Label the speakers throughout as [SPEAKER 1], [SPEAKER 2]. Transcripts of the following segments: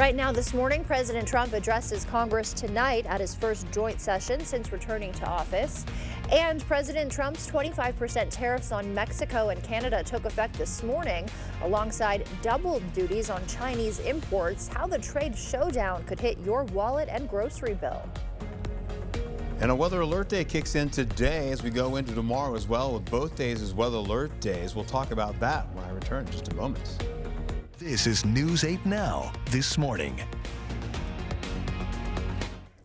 [SPEAKER 1] Right now this morning, President Trump addresses Congress tonight at his first joint session since returning to office. And President Trump's 25% tariffs on Mexico and Canada took effect this morning, alongside double duties on Chinese imports. How the trade showdown could hit your wallet and grocery bill.
[SPEAKER 2] And a weather alert day kicks in today as we go into tomorrow as well, with both days as weather alert days. We'll talk about that when I return in just a moment.
[SPEAKER 3] This is News 8 Now, this morning.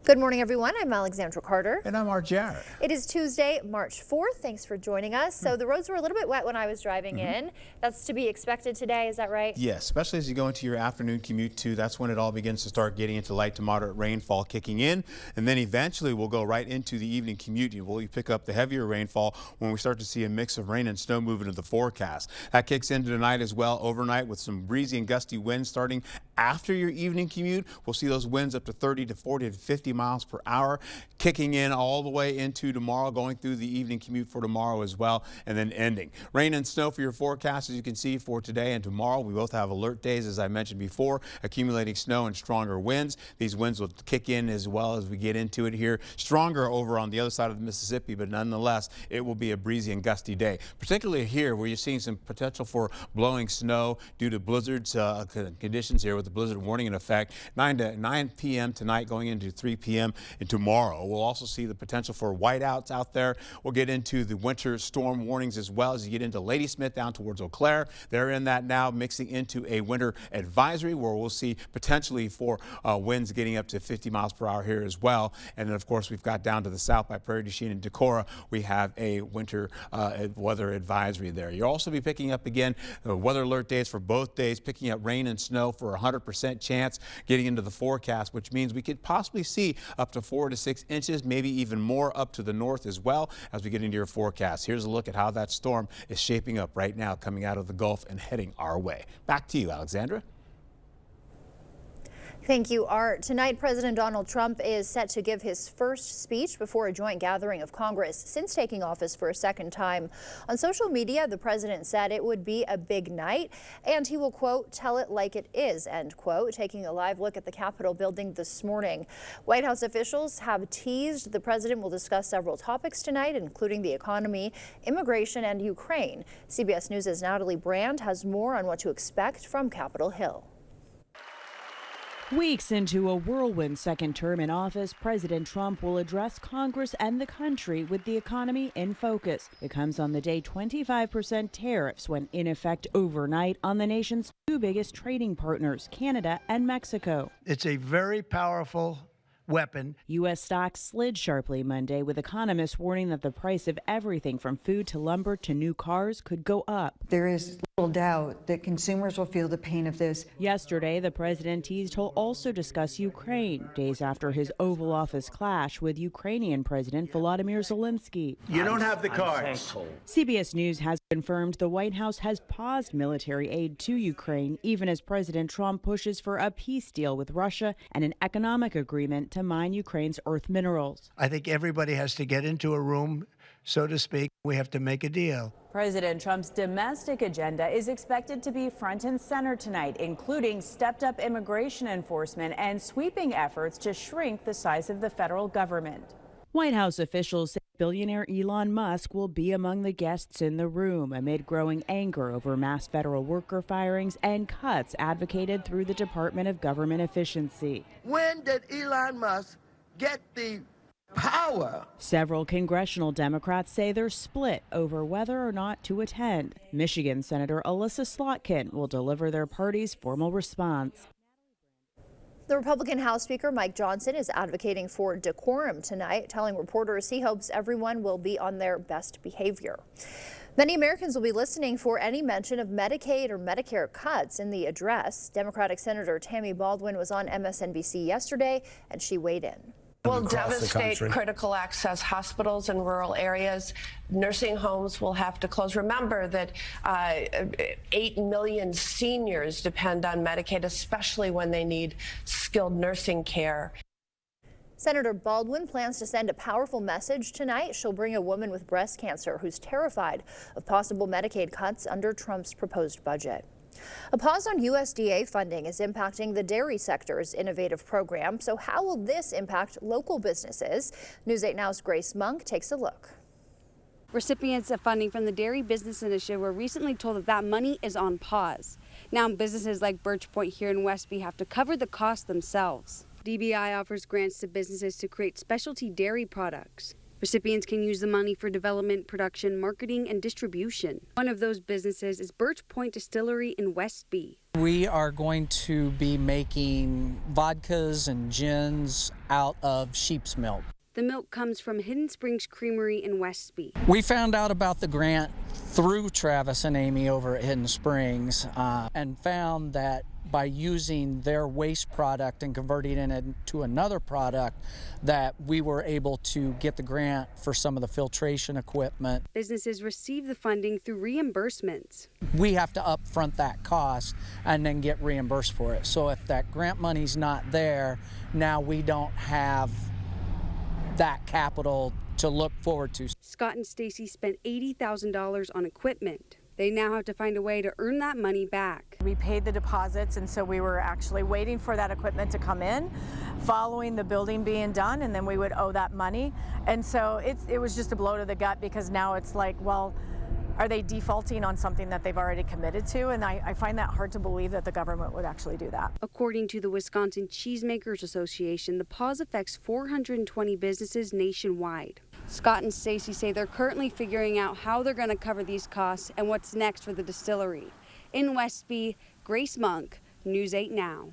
[SPEAKER 1] Good morning, everyone. I'm Alexandra Carter.
[SPEAKER 2] And I'm Art Jarrett.
[SPEAKER 1] It is Tuesday, March 4th. Thanks for joining us. So the roads were a little bit wet when I was driving in. That's to be expected today, is that right?
[SPEAKER 2] Yes, especially as you go into your afternoon commute too. That's when it all begins to start getting into light to moderate rainfall kicking in. And then eventually we'll go right into the evening commute. We'll pick up the heavier rainfall when we start to see a mix of rain and snow move into the forecast. That kicks into tonight as well overnight with some breezy and gusty winds starting after your evening commute. We'll see those winds up to 30 to 40 to 50 miles per hour, kicking in all the way into tomorrow, going through the evening commute for tomorrow as well, and then ending. Rain and snow for your forecast, as you can see, for today and tomorrow. We both have alert days, as I mentioned before, accumulating snow and stronger winds. These winds will kick in as well as we get into it here. Stronger over on the other side of the Mississippi, but nonetheless, it will be a breezy and gusty day, particularly here where you're seeing some potential for blowing snow due to blizzards conditions here with the blizzard warning in effect. 9 p.m. tonight going into 3 p.m. and tomorrow. We'll also see the potential for whiteouts out there. We'll get into the winter storm warnings as well as you get into Ladysmith down towards Eau Claire. They're in that now, mixing into a winter advisory where we'll see potentially for winds getting up to 50 miles per hour here as well. And then, of course, we've got down to the south by Prairie du Chien and Decorah. We have a winter weather advisory there. You'll also be picking up again weather alert days for both days, picking up rain and snow for a 100% chance getting into the forecast, which means we could possibly see up to 4 to 6 inches, maybe even more up to the north as well as we get into your forecast. Here's a look at how that storm is shaping up right now, coming out of the Gulf and heading our way. Back to you, Alexandra.
[SPEAKER 1] Thank you, Art. Tonight, President Donald Trump is set to give his first speech before a joint gathering of Congress since taking office for a second time. On social media, the president said it would be a big night and he will, quote, tell it like it is, end quote, taking a live look at the Capitol building this morning. White House officials have teased the president will discuss several topics tonight, including the economy, immigration, and Ukraine. CBS News' Natalie Brand has more on what to expect from Capitol Hill.
[SPEAKER 4] Weeks into a whirlwind second term in office, President Trump will address Congress and the country with the economy in focus. It comes on the day 25% tariffs went in effect overnight on the nation's two biggest trading partners, Canada and Mexico.
[SPEAKER 5] It's a very powerful weapon.
[SPEAKER 4] U.S. stocks slid sharply Monday, with economists warning that the price of everything from food to lumber to new cars could go up.
[SPEAKER 6] There is little doubt that consumers will feel the pain of this.
[SPEAKER 4] Yesterday, the president teased he'll also discuss Ukraine, days after his Oval Office clash with Ukrainian President Volodymyr Zelensky.
[SPEAKER 5] You don't have the cards.
[SPEAKER 4] CBS News has confirmed the White House has paused military aid to Ukraine, even as President Trump pushes for a peace deal with Russia and an economic agreement to mine Ukraine's earth minerals.
[SPEAKER 5] I think everybody has to get into a room, so to speak. We have to make a deal.
[SPEAKER 7] President Trump's domestic agenda is expected to be front and center tonight, including stepped-up immigration enforcement and sweeping efforts to shrink the size of the federal government.
[SPEAKER 4] White House officials say billionaire Elon Musk will be among the guests in the room amid growing anger over mass federal worker firings and cuts advocated through the Department of Government Efficiency.
[SPEAKER 8] When did Elon Musk get the power?
[SPEAKER 4] Several congressional Democrats say they're split over whether or not to attend. Michigan Senator Alyssa Slotkin will deliver their party's formal response.
[SPEAKER 1] The Republican House Speaker Mike Johnson is advocating for decorum tonight, telling reporters he hopes everyone will be on their best behavior. Many Americans will be listening for any mention of Medicaid or Medicare cuts in the address. Democratic Senator Tammy Baldwin was on MSNBC yesterday, and she weighed in.
[SPEAKER 9] Will devastate critical access hospitals in rural areas. Nursing homes will have to close. Remember that 8 million seniors depend on Medicaid, especially when they need skilled nursing care.
[SPEAKER 1] Senator Baldwin plans to send a powerful message tonight. She'll bring a woman with breast cancer who's terrified of possible Medicaid cuts under Trump's proposed budget. A pause on USDA funding is impacting the dairy sector's innovative program. So how will this impact local businesses? News 8 Now's Grace Monk takes a look.
[SPEAKER 10] Recipients of funding from the Dairy Business Initiative were recently told that money is on pause. Now businesses like Birch Point here in Westby have to cover the cost themselves. DBI offers grants to businesses to create specialty dairy products. Recipients can use the money for development, production, marketing, and distribution. One of those businesses is Birch Point Distillery in Westby.
[SPEAKER 11] We are going to be making vodkas and gins out of sheep's milk.
[SPEAKER 10] The milk comes from Hidden Springs Creamery in Westby.
[SPEAKER 11] We found out about the grant through Travis and Amy over at Hidden Springs and found that by using their waste product and converting it into another product that we were able to get the grant for some of the filtration equipment.
[SPEAKER 10] Businesses receive the funding through reimbursements.
[SPEAKER 11] We have to upfront that cost and then get reimbursed for it. So if that grant money's not there, now we don't have that capital to look forward to.
[SPEAKER 10] Scott and Stacy spent $80,000 on equipment. They now have to find a way to earn that money back.
[SPEAKER 12] We paid the deposits, and so we were actually waiting for that equipment to come in, following the building being done, and then we would owe that money. And so it was just a blow to the gut, because now it's like, well, are they defaulting on something that they've already committed to? And I find that hard to believe that the government would actually do that.
[SPEAKER 10] According to the Wisconsin Cheesemakers Association, the pause affects 420 businesses nationwide. Scott and Stacy say they're currently figuring out how they're going to cover these costs and what's next for the distillery. In Westby, Grace Monk, News 8 Now.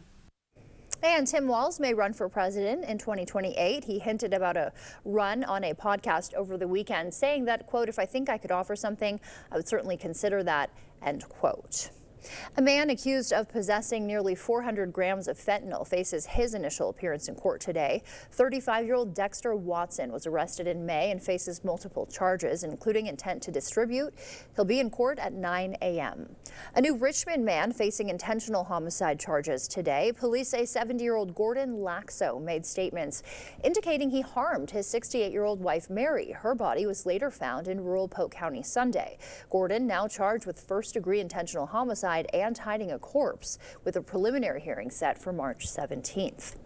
[SPEAKER 1] And Tim Walz may run for president in 2028. He hinted about a run on a podcast over the weekend, saying that, quote, "If I think I could offer something, I would certainly consider that," end quote. A man accused of possessing nearly 400 grams of fentanyl faces his initial appearance in court today. 35-year-old Dexter Watson was arrested in May and faces multiple charges, including intent to distribute. He'll be in court at 9 a.m. A new Richmond man facing intentional homicide charges today. Police say 70-year-old Gordon Laxo made statements indicating he harmed his 68-year-old wife, Mary. Her body was later found in rural Polk County Sunday. Gordon now charged with first-degree intentional homicide and hiding a corpse, with a preliminary hearing set for March 17th.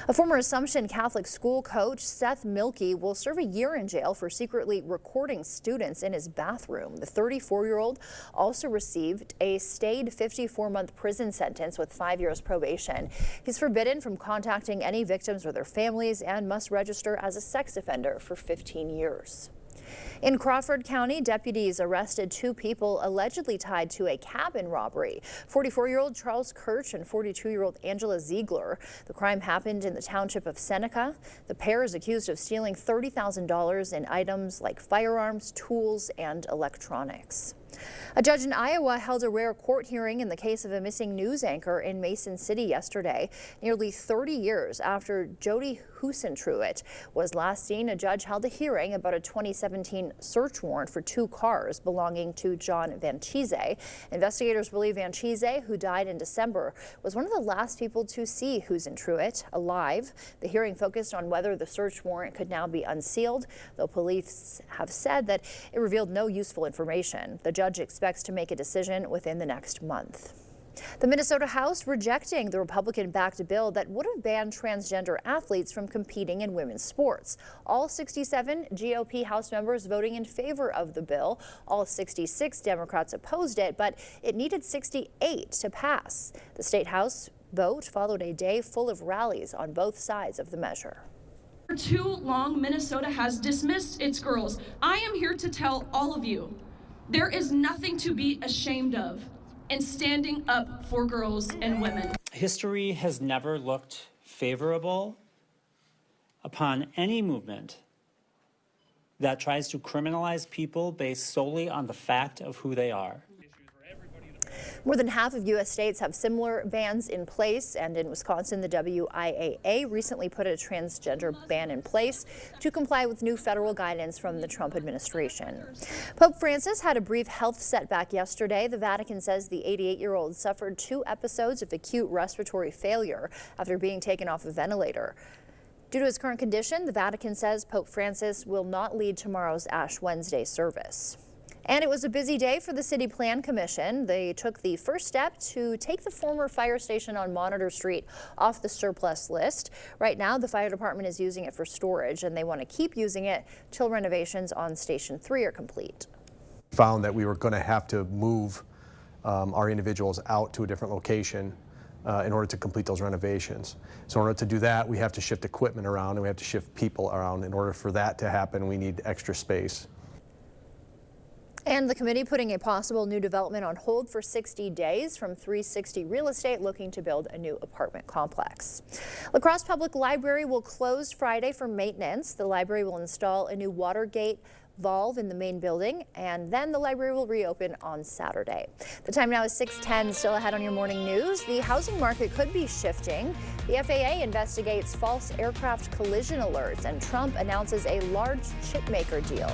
[SPEAKER 1] A former Assumption Catholic school coach, Seth Milkey, will serve a year in jail for secretly recording students in his bathroom. The 34-year-old also received a stayed 54-month prison sentence with 5 years probation. He's forbidden from contacting any victims or their families and must register as a sex offender for 15 years. In Crawford County, deputies arrested 2 people allegedly tied to a cabin robbery. 44-year-old Charles Kirch and 42-year-old Angela Ziegler. The crime happened in the township of Seneca. The pair is accused of stealing $30,000 in items like firearms, tools, and electronics. A judge in Iowa held a rare court hearing in the case of a missing news anchor in Mason City yesterday. Nearly 30 years after Jody Husentruitt was last seen, a judge held a hearing about a 2017 search warrant for 2 cars belonging to John Vanchise. Investigators believe Vanchise, who died in December, was one of the last people to see Husentruitt alive. The hearing focused on whether the search warrant could now be unsealed, though police have said that it revealed no useful information. The judge expects to make a decision within the next month. The Minnesota House rejecting the Republican-backed bill that would have banned transgender athletes from competing in women's sports. All 67 GOP House members voting in favor of the bill. All 66 Democrats opposed it, but it needed 68 to pass. The State House vote followed a day full of rallies on both sides of the measure.
[SPEAKER 13] For too long, Minnesota has dismissed its girls. I am here to tell all of you, there is nothing to be ashamed of in standing up for girls and women.
[SPEAKER 14] History has never looked favorable upon any movement that tries to criminalize people based solely on the fact of who they are.
[SPEAKER 1] More than half of U.S. states have similar bans in place, and in Wisconsin, the WIAA recently put a transgender ban in place to comply with new federal guidance from the Trump administration. Pope Francis had a brief health setback yesterday. The Vatican says the 88-year-old suffered 2 episodes of acute respiratory failure after being taken off a ventilator. Due to his current condition, the Vatican says Pope Francis will not lead tomorrow's Ash Wednesday service. And it was a busy day for the City Plan Commission. They took the first step to take the former fire station on Monitor Street off the surplus list. Right now, the fire department is using it for storage, and they want to keep using it till renovations on Station 3 are complete.
[SPEAKER 15] Found that we were going to have to move our individuals out to a different location in order to complete those renovations. So in order to do that, we have to shift equipment around and we have to shift people around. In order for that to happen, we need extra space.
[SPEAKER 1] And the committee putting a possible new development on hold for 60 days from 360 Real Estate looking to build a new apartment complex. La Crosse Public Library will close Friday for maintenance. The library will install a new water gate valve in the main building, and then the library will reopen on Saturday. The time now is 6:10. Still ahead on your morning news. The housing market could be shifting. The FAA investigates false aircraft collision alerts, and Trump announces a large chipmaker deal.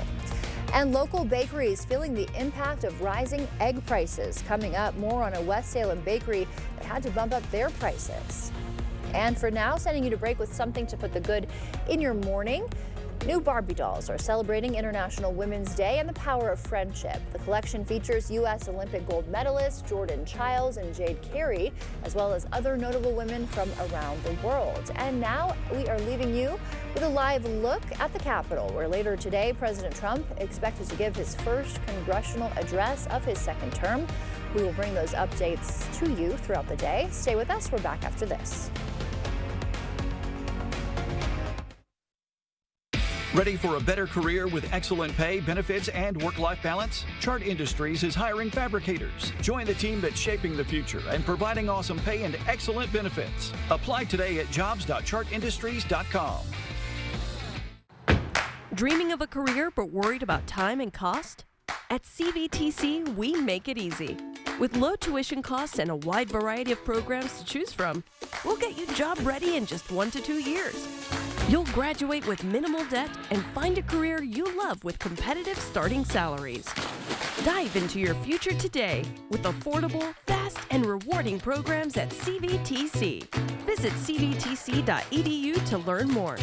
[SPEAKER 1] And local bakeries feeling the impact of rising egg prices. Coming up, more on a West Salem bakery that had to bump up their prices. And for now, sending you to break with something to put the good in your morning. New Barbie dolls are celebrating International Women's Day and the power of friendship. The collection features U.S. Olympic gold medalist Jordan Childs and Jade Carey, as well as other notable women from around the world. And now we are leaving you with a live look at the Capitol, where later today, President Trump expected to give his first congressional address of his second term. We will bring those updates to you throughout the day. Stay with us. We're back after this.
[SPEAKER 16] Ready for a better career with excellent pay, benefits, and work-life balance? Chart Industries is hiring fabricators. Join the team that's shaping the future and providing awesome pay and excellent benefits. Apply today at jobs.chartindustries.com.
[SPEAKER 17] Dreaming of a career but worried about time and cost? At CVTC, we make it easy. With low tuition costs and a wide variety of programs to choose from, we'll get you job ready in just 1 to 2 years. You'll graduate with minimal debt and find a career you love with competitive starting salaries. Dive into your future today with affordable, fast, and rewarding programs at CVTC. Visit cvtc.edu to learn more.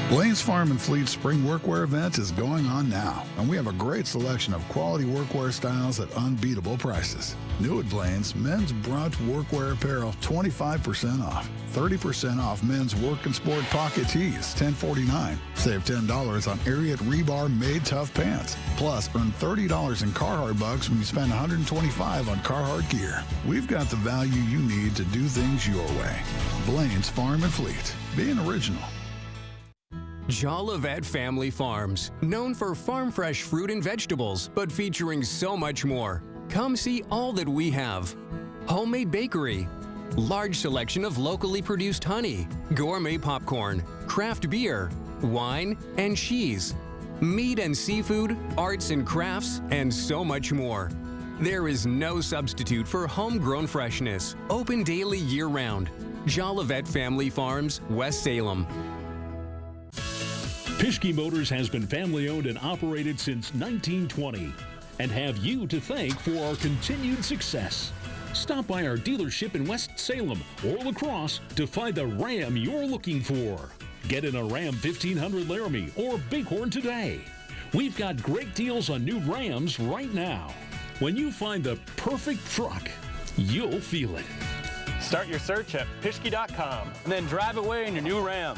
[SPEAKER 18] Blaine's Farm and Fleet Spring Workwear event is going on now, and we have a great selection of quality workwear styles at unbeatable prices. New at Blaine's, men's brunch workwear apparel 25% off. 30% off men's work and sport pocket tees, $10.49. Save $10 on Ariat Rebar Made Tough pants. Plus, earn $30 in Carhartt bucks when you spend $125 on Carhartt gear. We've got the value you need to do things your way. Blaine's Farm and Fleet. Being original.
[SPEAKER 19] Jolivet Family Farms, known for farm fresh fruit and vegetables, but featuring so much more. Come see all that we have. Homemade bakery, large selection of locally produced honey, gourmet popcorn, craft beer, wine, and cheese, meat and seafood, arts and crafts, and so much more. There is no substitute for homegrown freshness. Open daily year-round. Jolivet Family Farms, West Salem.
[SPEAKER 20] Pischke Motors has been family-owned and operated since 1920 and have you to thank for our continued success. Stop by our dealership in West Salem or La Crosse to find the Ram you're looking for. Get in a Ram 1500 Laramie or Bighorn today. We've got great deals on new Rams right now. When you find the perfect truck, you'll feel it.
[SPEAKER 21] Start your search at Pischke.com and then drive away in your new Ram.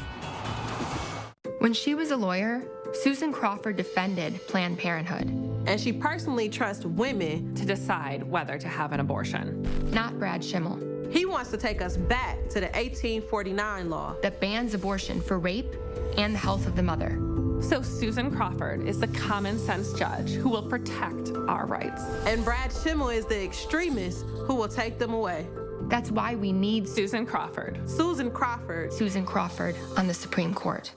[SPEAKER 22] When she was a lawyer, Susan Crawford defended Planned Parenthood.
[SPEAKER 23] And she personally trusts women to decide whether to have an abortion.
[SPEAKER 22] Not Brad Schimmel.
[SPEAKER 23] He wants to take us back to the 1849 law
[SPEAKER 22] that bans abortion for rape and the health of the mother.
[SPEAKER 23] So Susan Crawford is the common sense judge who will protect our rights. And Brad Schimmel is the extremist who will take them away.
[SPEAKER 22] That's why we need
[SPEAKER 23] Susan Crawford. Susan Crawford.
[SPEAKER 22] Susan Crawford on the Supreme Court.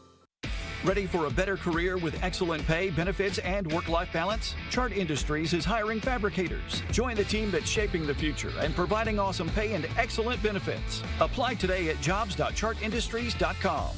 [SPEAKER 16] Ready for a better career with excellent pay, benefits, and work-life balance? Chart Industries is hiring fabricators. Join the team that's shaping the future and providing awesome pay and excellent benefits. Apply today at jobs.chartindustries.com.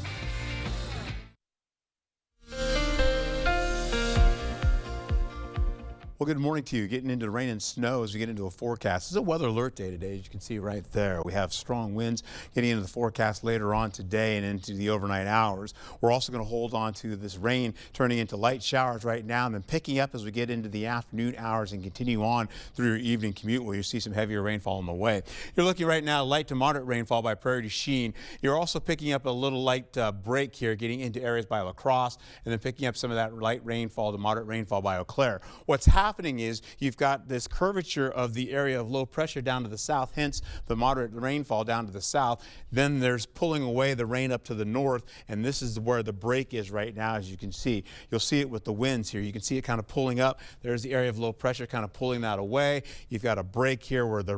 [SPEAKER 2] Well, good morning to you. Getting into the rain and snow as we get into a forecast. This is a weather alert day today, as you can see right there. We have strong winds getting into the forecast later on today and into the overnight hours. We're also going to hold on to this rain turning into light showers right now and then picking up as we get into the afternoon hours and continue on through your evening commute where you see some heavier rainfall on the way. You're looking right now light to moderate rainfall by Prairie du Chien. You're also picking up a little light break here getting into areas by La Crosse and then picking up some of that light rainfall to moderate rainfall by Eau Claire. What's happening is you've got this curvature of the area of low pressure down to the south, hence the moderate rainfall down to the south. Then there's pulling away the rain up to the north, and this is where the break is right now, as you can see. You'll see it with the winds here. You can see it kind of pulling up. There's the area of low pressure kind of pulling that away. You've got a break here where the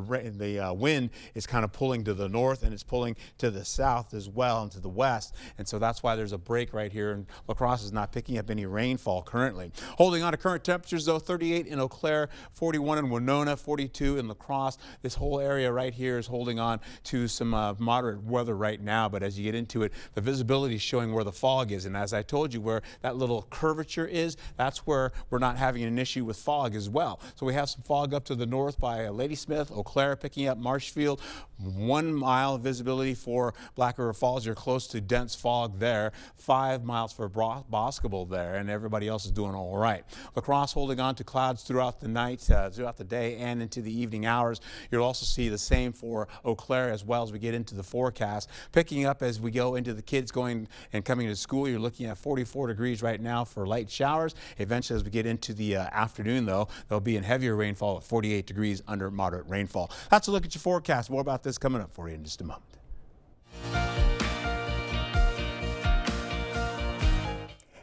[SPEAKER 2] wind is kind of pulling to the north, and it's pulling to the south as well and to the west. And so that's why there's a break right here, and La Crosse is not picking up any rainfall currently. Holding on to current temperatures, though, 38 in Eau Claire, 41 in Winona, 42 in La Crosse. This whole area right here is holding on to some moderate weather right now, but as you get into it, the visibility is showing where the fog is. And as I told you, where that little curvature is, that's where we're not having an issue with fog as well. So we have some fog up to the north by Ladysmith, Eau Claire, picking up Marshfield. 1 mile visibility for Black River Falls. You're close to dense fog there. 5 miles for Boscobel there, and everybody else is doing all right. La Crosse holding on to clouds throughout the night, throughout the day, and into the evening hours. You'll also see the same for Eau Claire as well as we get into the forecast. Picking up as we go into the kids going and coming to school, you're looking at 44 degrees right now for light showers. Eventually, as we get into the afternoon, though, there'll be in heavier rainfall at 48 degrees under moderate rainfall. That's a look at your forecast. More about this coming up for you in just a moment.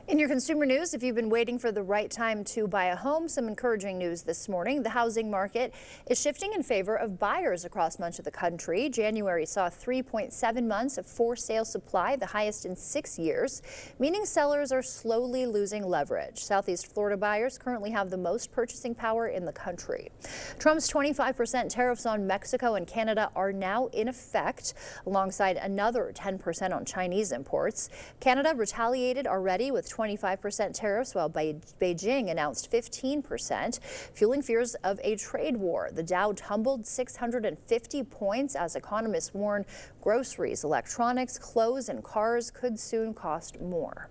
[SPEAKER 1] In your consumer news, if you've been waiting for the right time to buy a home, some encouraging news this morning. The housing market is shifting in favor of buyers across much of the country. January saw 3.7 months of for sale supply, the highest in 6 years, meaning sellers are slowly losing leverage. Southeast Florida buyers currently have the most purchasing power in the country. Trump's 25% tariffs on Mexico and Canada are now in effect, alongside another 10% on Chinese imports. Canada retaliated already with 25% tariffs, while Beijing announced 15%, fueling fears of a trade war. The Dow tumbled 650 points as economists warn groceries, electronics, clothes, and cars could soon cost more.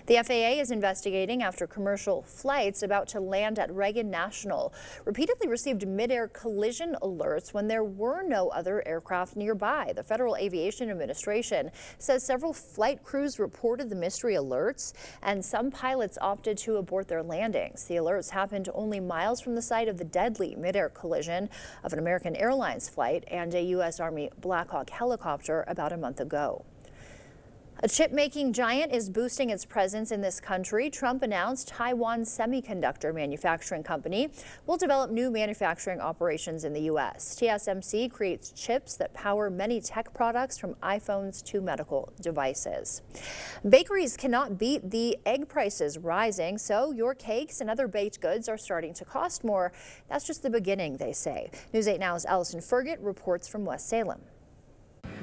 [SPEAKER 1] The FAA is investigating after commercial flights about to land at Reagan National repeatedly received mid-air collision alerts when there were no other aircraft nearby. The Federal Aviation Administration says several flight crews reported the mystery alerts, and some pilots opted to abort their landings. The alerts happened only miles from the site of the deadly mid-air collision of an American Airlines flight and a U.S. Army Black Hawk helicopter about a month ago. A chip-making giant is boosting its presence in this country. Trump announced Taiwan Semiconductor Manufacturing Company will develop new manufacturing operations in the U.S. TSMC creates chips that power many tech products from iPhones to medical devices. Bakeries cannot beat the egg prices rising, so your cakes and other baked goods are starting to cost more. That's just the beginning, they say. News 8 Now's Allison Fergit reports from West Salem.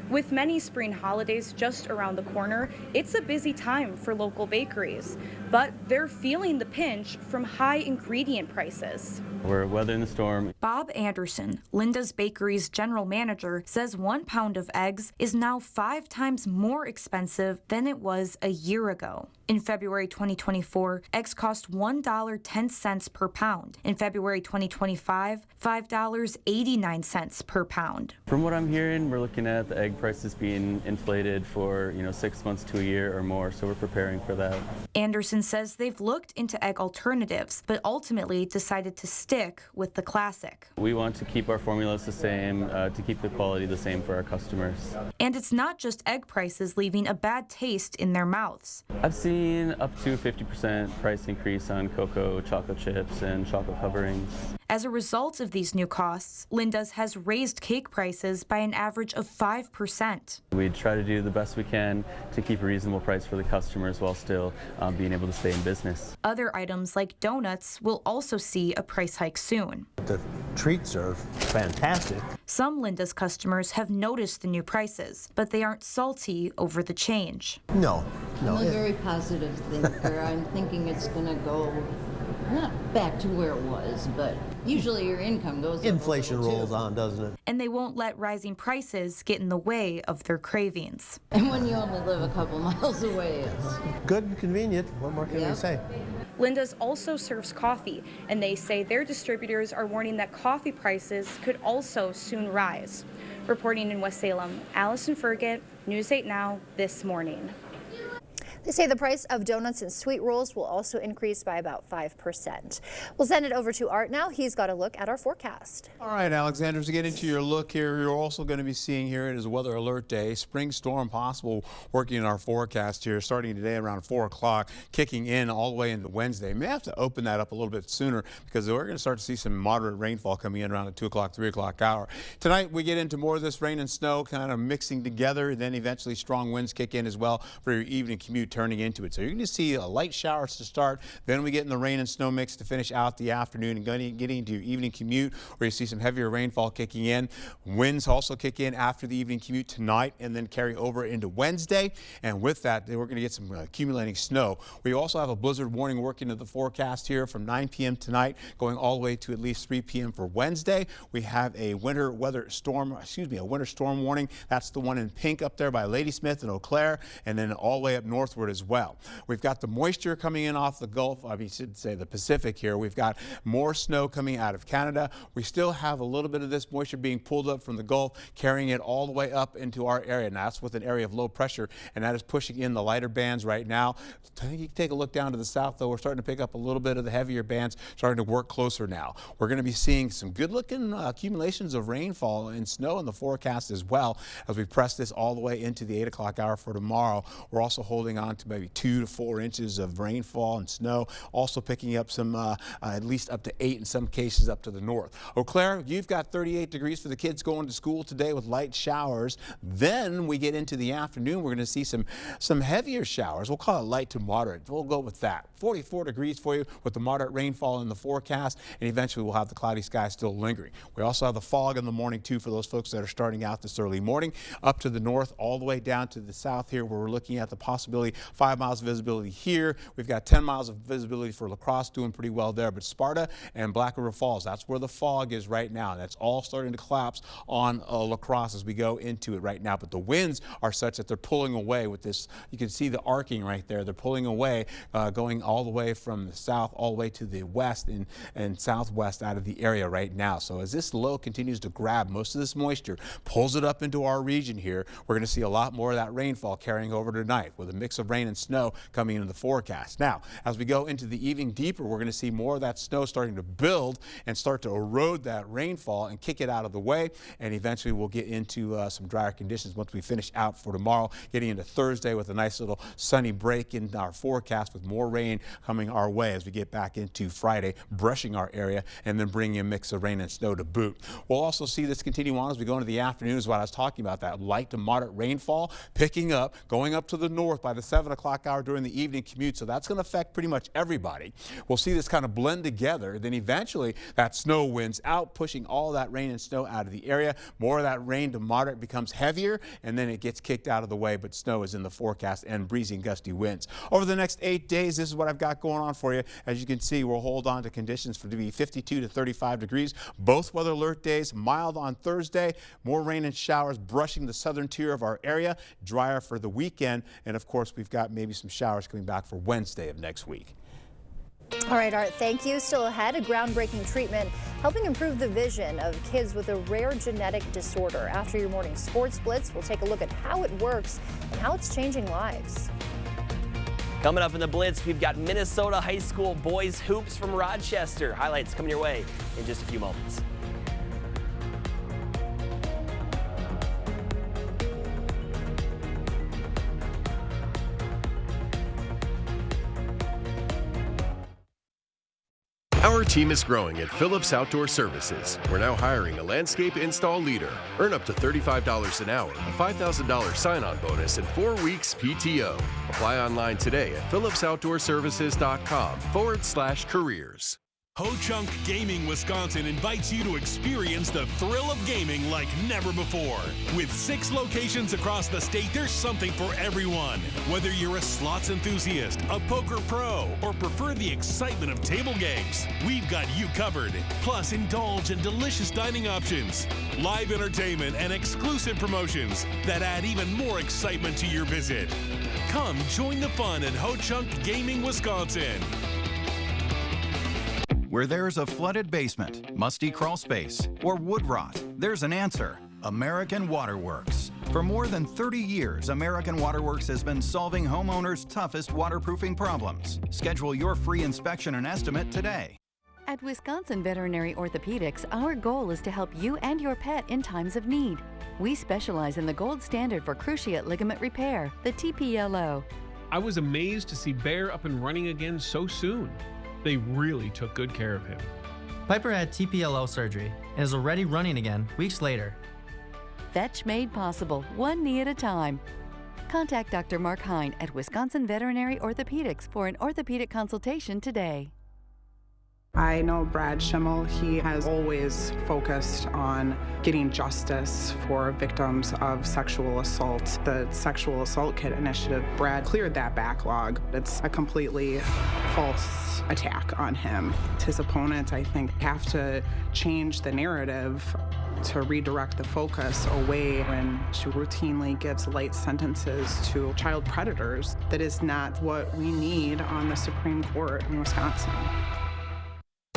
[SPEAKER 3] With many spring holidays just around the corner, it's a busy time for local bakeries, but they're feeling the pinch from high ingredient prices.
[SPEAKER 6] We're weathering the storm.
[SPEAKER 3] Bob Anderson, Linda's Bakery's general manager, says 1 pound of eggs is now 5 times more expensive than it was a year ago. In February 2024, eggs cost $1.10 per pound. In February 2025, $5.89 per pound.
[SPEAKER 6] From what I'm hearing, we're looking at the egg prices being inflated for 6 months to a year or more, so we're preparing for that.
[SPEAKER 3] Anderson says they've looked into egg alternatives, but ultimately decided to stick with the classic.
[SPEAKER 6] We want to keep our formulas the same, to keep the quality the same for our customers.
[SPEAKER 3] And it's not just egg prices leaving a bad taste in their mouths.
[SPEAKER 6] I've seen up to 50% price increase on cocoa, chocolate chips, and chocolate coverings.
[SPEAKER 3] As a result of these new costs, Linda's has raised cake prices by an average of 5%.
[SPEAKER 6] We try to do the best we can to keep a reasonable price for the customers while still being able to stay in business.
[SPEAKER 3] Other items like donuts will also see a price hike soon.
[SPEAKER 24] The treats are fantastic.
[SPEAKER 3] Some Linda's customers have noticed the new prices, but they aren't salty over the change.
[SPEAKER 24] No.
[SPEAKER 25] I'm a very positive thinker. I'm thinking it's going to go
[SPEAKER 4] not back to where it was, but usually your income goes up.
[SPEAKER 24] Inflation
[SPEAKER 4] a little,
[SPEAKER 24] rolls
[SPEAKER 4] too.
[SPEAKER 24] on, doesn't it?
[SPEAKER 3] And they won't let rising prices get in the way of their cravings.
[SPEAKER 4] And when you only live a couple miles away, it's
[SPEAKER 24] Good and convenient. What more can we say?
[SPEAKER 3] Linda's also serves coffee, and they say their distributors are warning that coffee prices could also soon rise. Reporting in West Salem, Allison Ferget, News 8 Now, This Morning.
[SPEAKER 1] They say the price of donuts and sweet rolls will also increase by about 5%. We'll send it over to Art now. He's got a look at our forecast.
[SPEAKER 2] All right, Alexander, to get into your look here, you're also going to be seeing here it is weather alert day. Spring storm possible working in our forecast here starting today around 4 o'clock, kicking in all the way into Wednesday. May have to open that up a little bit sooner because we're going to start to see some moderate rainfall coming in around the 2 o'clock, 3 o'clock hour. Tonight, we get into more of this rain and snow kind of mixing together. Then eventually strong winds kick in as well for your evening commute turning into it. So you're going to see a light showers to start. Then we get in the rain and snow mix to finish out the afternoon and getting into your evening commute where you see some heavier rainfall kicking in. Winds also kick in after the evening commute tonight and then carry over into Wednesday. And with that, we're going to get some accumulating snow. We also have a blizzard warning working into the forecast here from 9 p.m. tonight going all the way to at least 3 p.m. for Wednesday. We have a winter storm warning. That's the one in pink up there by Ladysmith and Eau Claire, and then all the way up northward as well. We've got the moisture coming in off the Gulf, I should say the Pacific here. We've got more snow coming out of Canada. We still have a little bit of this moisture being pulled up from the Gulf, carrying it all the way up into our area. Now that's with an area of low pressure, and that is pushing in the lighter bands right now. You can take a look down to the south, though. We're starting to pick up a little bit of the heavier bands, starting to work closer now. We're going to be seeing some good-looking accumulations of rainfall and snow in the forecast as well as we press this all the way into the 8 o'clock hour for tomorrow. We're also holding on to maybe 2 to 4 inches of rainfall and snow, also picking up some at least up to 8 in some cases up to the north. Eau Claire, you've got 38 degrees for the kids going to school today with light showers. Then we get into the afternoon, we're going to see some heavier showers. We'll call it light to moderate. We'll go with that. 44 degrees for you with the moderate rainfall in the forecast, and eventually we'll have the cloudy sky still lingering. We also have the fog in the morning too for those folks that are starting out this early morning up to the north all the way down to the south here where we're looking at the possibility 5 miles of visibility here. We've got 10 miles of visibility for La Crosse, doing pretty well there, but Sparta and Black River Falls, that's where the fog is right now. That's all starting to collapse on La Crosse as we go into it right now, but the winds are such that they're pulling away with this. You can see the arcing right there. They're pulling away, going all the way from the south all the way to the west and southwest out of the area right now. So as this low continues to grab most of this moisture, pulls it up into our region here, we're going to see a lot more of that rainfall carrying over tonight with a mix of rain and snow coming into the forecast. Now, as we go into the evening deeper, we're going to see more of that snow starting to build and start to erode that rainfall and kick it out of the way. And eventually we'll get into some drier conditions once we finish out for tomorrow, getting into Thursday with a nice little sunny break in our forecast with more rain coming our way as we get back into Friday, brushing our area and then bringing a mix of rain and snow to boot. We'll also see this continue on as we go into the afternoon is what I was talking about, that light to moderate rainfall picking up, going up to the north by the 7 o'clock hour during the evening commute. So that's going to affect pretty much everybody. We'll see this kind of blend together. Then eventually that snow wins out, pushing all that rain and snow out of the area. More of that rain to moderate becomes heavier, and then it gets kicked out of the way, but snow is in the forecast and breezy and gusty winds. Over the next 8 days, this is what I've got going on for you. As you can see, we'll hold on to conditions for to be 52 to 35 degrees. Both weather alert days, mild on Thursday, more rain and showers brushing the southern tier of our area, drier for the weekend, and of course we've got maybe some showers coming back for Wednesday of next week.
[SPEAKER 1] All right, Art, thank you. Still ahead, a groundbreaking treatment helping improve the vision of kids with a rare genetic disorder. After your morning sports blitz, we'll take a look at how it works and how it's changing lives.
[SPEAKER 5] Coming up in the Blitz, we've got Minnesota High School boys hoops from Rochester. Highlights coming your way in just a few moments.
[SPEAKER 7] Our team is growing at Phillips Outdoor Services. We're now hiring a landscape install leader. Earn up to $35 an hour, a $5,000 sign-on bonus, and 4 weeks PTO. Apply online today at phillipsoutdoorservices.com/careers.
[SPEAKER 8] Ho-Chunk Gaming Wisconsin invites you to experience the thrill of gaming like never before. With 6 locations across the state, there's something for everyone. Whether you're a slots enthusiast, a poker pro, or prefer the excitement of table games, we've got you covered. Plus, indulge in delicious dining options, live entertainment, and exclusive promotions that add even more excitement to your visit. Come join the fun at Ho-Chunk Gaming Wisconsin.
[SPEAKER 9] Where there's a flooded basement, musty crawl space, or wood rot, there's an answer. American Water Works. For more than 30 years, American Water Works has been solving homeowners' toughest waterproofing problems. Schedule your free inspection and estimate today.
[SPEAKER 11] At Wisconsin Veterinary Orthopedics, our goal is to help you and your pet in times of need. We specialize in the gold standard for cruciate ligament repair, the TPLO.
[SPEAKER 12] I was amazed to see Bear up and running again so soon. They really took good care of him.
[SPEAKER 25] Piper had TPLO surgery and is already running again weeks later.
[SPEAKER 11] Fetch made possible, one knee at a time. Contact Dr. Mark Hine at Wisconsin Veterinary Orthopedics for an orthopedic consultation today.
[SPEAKER 26] I know Brad Schimmel. He has always focused on getting justice for victims of sexual assault. The Sexual Assault Kit Initiative, Brad cleared that backlog. It's a completely false attack on him. His opponents, I think, have to change the narrative to redirect the focus away when she routinely gives light sentences to child predators. That is not what we need on the Supreme Court in Wisconsin.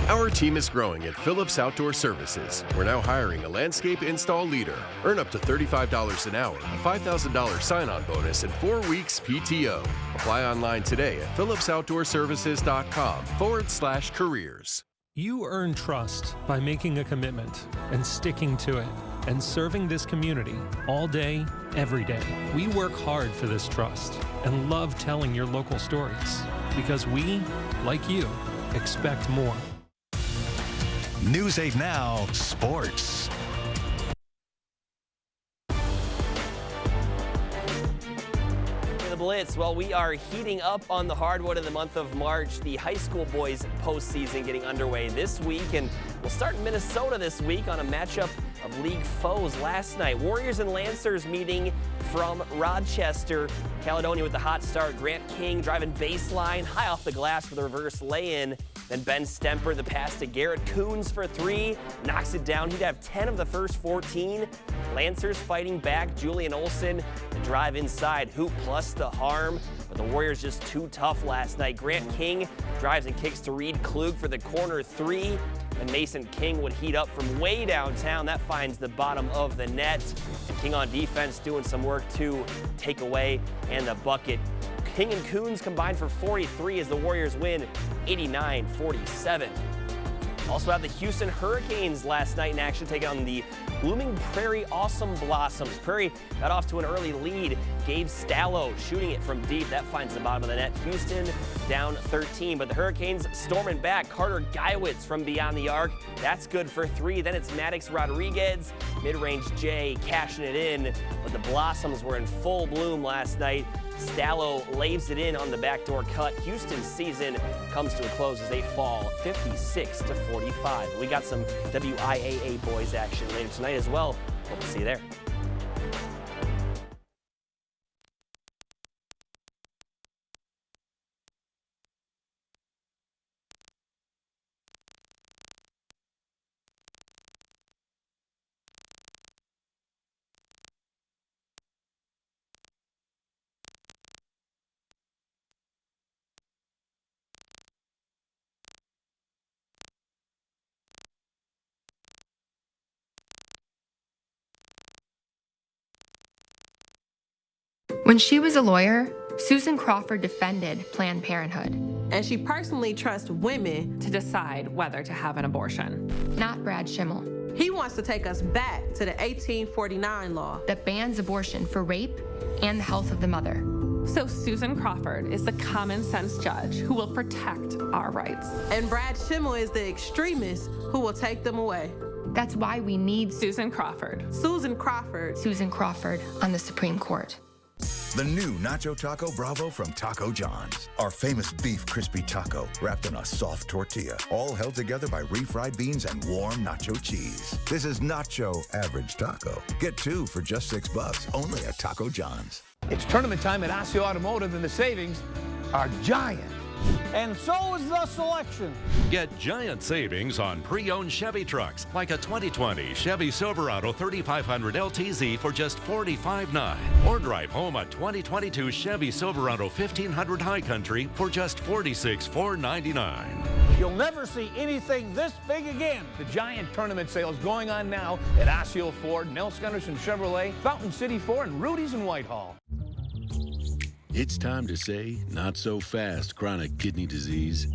[SPEAKER 7] Our team is growing at Phillips Outdoor Services. We're now hiring a landscape install leader. Earn up to $35 an hour, a $5,000 sign-on bonus, and 4 weeks PTO. Apply online today at phillipsoutdoorservices.com/careers.
[SPEAKER 27] You earn trust by making a commitment and sticking to it and serving this community all day, every day. We work hard for this trust and love telling your local stories because we, like you, expect more.
[SPEAKER 28] News 8 Now Sports.
[SPEAKER 5] The Blitz, well, we are heating up on the hardwood in the month of March. The high school boys postseason getting underway this week, and we'll start in Minnesota this week on a matchup of league foes. Last night, Warriors and Lancers meeting from Rochester. Caledonia with the hot start. Grant King driving baseline, high off the glass for the reverse lay-in. Then Ben Stemper, the pass to Garrett Coons for 3, knocks it down. He'd have 10 of the first 14. Lancers fighting back. Julian Olson, the drive inside, hoop plus the harm. But the Warriors just too tough last night. Grant King drives and kicks to Reed Klug for the corner 3. And Mason King would heat up from way downtown. That finds the bottom of the net. King on defense doing some work to take away and the bucket. King and Coons combined for 43 as the Warriors win 89-47. Also have the Houston Hurricanes last night in action, taking on the Blooming Prairie Awesome Blossoms. Prairie got off to an early lead. Gabe Stallo shooting it from deep. That finds the bottom of the net. Houston down 13, but the Hurricanes storming back. Carter Geiwitz from beyond the arc. That's good for 3. Then it's Maddox Rodriguez. Mid-range J cashing it in, but the Blossoms were in full bloom last night. Stallo laves it in on the backdoor cut. Houston's season comes to a close as they fall 56-45. We got some WIAA boys action later tonight as well. Hope to see you there.
[SPEAKER 22] When she was a lawyer, Susan Crawford defended Planned Parenthood.
[SPEAKER 23] And she personally trusts women to decide whether to have an abortion.
[SPEAKER 22] Not Brad Schimmel.
[SPEAKER 23] He wants to take us back to the 1849 law
[SPEAKER 22] that bans abortion for rape and the health of the mother.
[SPEAKER 23] So Susan Crawford is the common sense judge who will protect our rights. And Brad Schimmel is the extremist who will take them away.
[SPEAKER 22] That's why we need
[SPEAKER 23] Susan Crawford.
[SPEAKER 22] Susan Crawford on the Supreme Court.
[SPEAKER 28] The new Nacho Taco Bravo from Taco John's. Our famous beef crispy taco wrapped in a soft tortilla, all held together by refried beans and warm nacho cheese. This is Nacho Average Taco. Get 2 for just $6 only at Taco John's.
[SPEAKER 10] It's tournament time at Osseo Automotive, and the savings are giant. And so is the selection.
[SPEAKER 28] Get giant savings on pre-owned Chevy trucks, like a 2020 Chevy Silverado 3500 LTZ for just $45,900. Or drive home a 2022 Chevy Silverado 1500 High Country for just $46,499.
[SPEAKER 10] You'll never see anything this big again. The giant tournament sales going on now at Osseo Ford, Nels Gunderson Chevrolet, Fountain City Ford, and Rudy's in Whitehall.
[SPEAKER 13] It's time to say not so fast chronic kidney disease.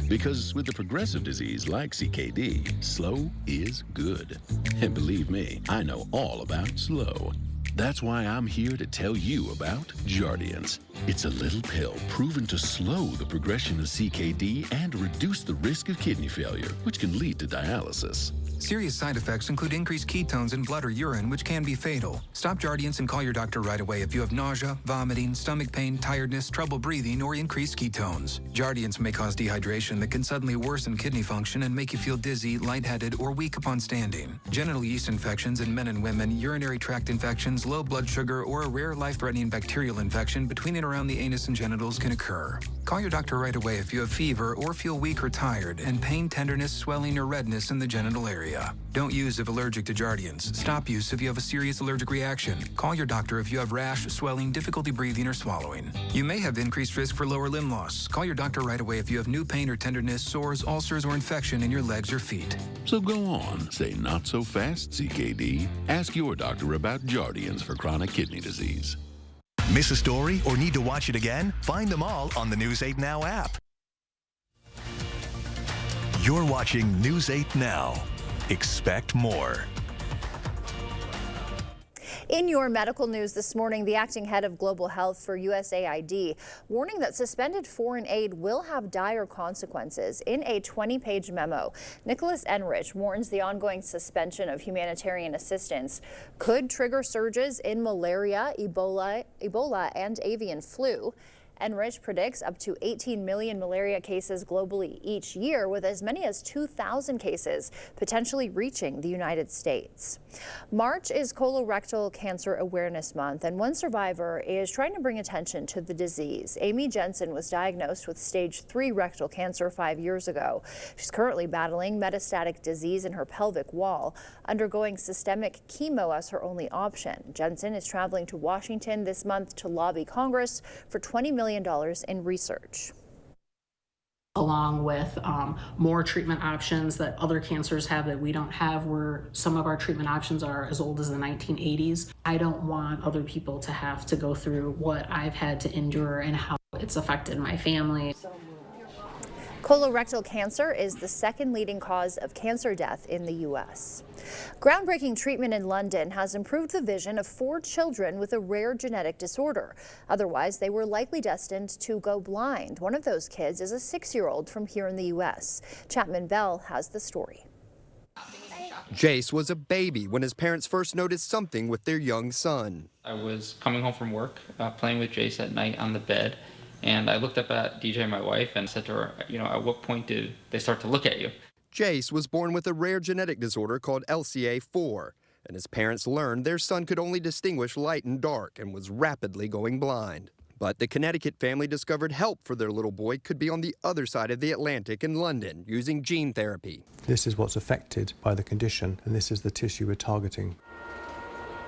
[SPEAKER 13] Because with a progressive disease like CKD, slow is good. And believe me, I know all about slow. That's why I'm here to tell you about Jardiance. It's a little pill proven to slow the progression of CKD and reduce the risk of kidney failure, which can lead to dialysis.
[SPEAKER 14] Serious side effects include increased ketones in blood or urine, which can be fatal. Stop Jardiance and call your doctor right away if you have nausea, vomiting, stomach pain, tiredness, trouble breathing, or increased ketones. Jardiance may cause dehydration that can suddenly worsen kidney function and make you feel dizzy, lightheaded, or weak upon standing. Genital yeast infections in men and women, urinary tract infections, low blood sugar, or a rare life-threatening bacterial infection between and around the anus and genitals can occur. Call your doctor right away if you have fever or feel weak or tired, and pain, tenderness, swelling, or redness in the genital area. Don't use if allergic to Jardiance. Stop use if you have a serious allergic reaction. Call your doctor if you have rash, swelling, difficulty breathing, or swallowing. You may have increased risk for lower limb loss. Call your doctor right away if you have new pain or tenderness, sores, ulcers, or infection in your legs or feet.
[SPEAKER 13] So go on, say not so fast CKD. Ask your doctor about Jardiance for chronic kidney disease.
[SPEAKER 28] Miss a story or need to watch it again? Find them all on the News 8 Now app. You're watching News 8 Now. Expect more.
[SPEAKER 1] In your medical news this morning, the acting head of global health for USAID warning that suspended foreign aid will have dire consequences. In a 20-page memo, Nicholas Enrich warns the ongoing suspension of humanitarian assistance could trigger surges in malaria, Ebola, and avian flu. Enrich predicts up to 18 million malaria cases globally each year, with as many as 2,000 cases potentially reaching the United States. March is Colorectal Cancer Awareness Month, and one survivor is trying to bring attention to the disease. Amy Jensen was diagnosed with stage 3 rectal cancer 5 years ago. She's currently battling metastatic disease in her pelvic wall, undergoing systemic chemo as her only option. Jensen is traveling to Washington this month to lobby Congress for $20 million in research.
[SPEAKER 15] Along with more treatment options that other cancers have that we don't have, where some of our treatment options are as old as the 1980s. I don't want other people to have to go through what I've had to endure and how it's affected my family.
[SPEAKER 1] Colorectal cancer is the second leading cause of cancer death in the U.S. Groundbreaking treatment in London has improved the vision of 4 children with a rare genetic disorder. Otherwise, they were likely destined to go blind. One of those kids is a 6-year-old from here in the U.S. Chapman Bell has the story.
[SPEAKER 17] Jace was a baby when his parents first noticed something with their young son.
[SPEAKER 18] I was coming home from work, playing with Jace at night on the bed. And I looked up at DJ, my wife, and said to her, at what point did they start to look at you?
[SPEAKER 17] Jace was born with a rare genetic disorder called LCA4, and his parents learned their son could only distinguish light and dark and was rapidly going blind. But the Connecticut family discovered help for their little boy could be on the other side of the Atlantic in London using gene therapy.
[SPEAKER 24] This is what's affected by the condition, and this is the tissue we're targeting.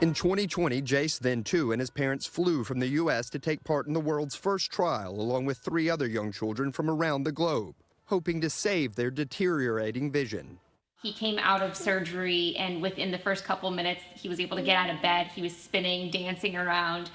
[SPEAKER 17] In 2020, Jace, then 2, and his parents flew from the U.S. to take part in the world's first trial, along with 3 other young children from around the globe, hoping to save their deteriorating vision.
[SPEAKER 19] He came out of surgery, and within the first couple minutes, he was able to get out of bed. He was spinning, dancing around,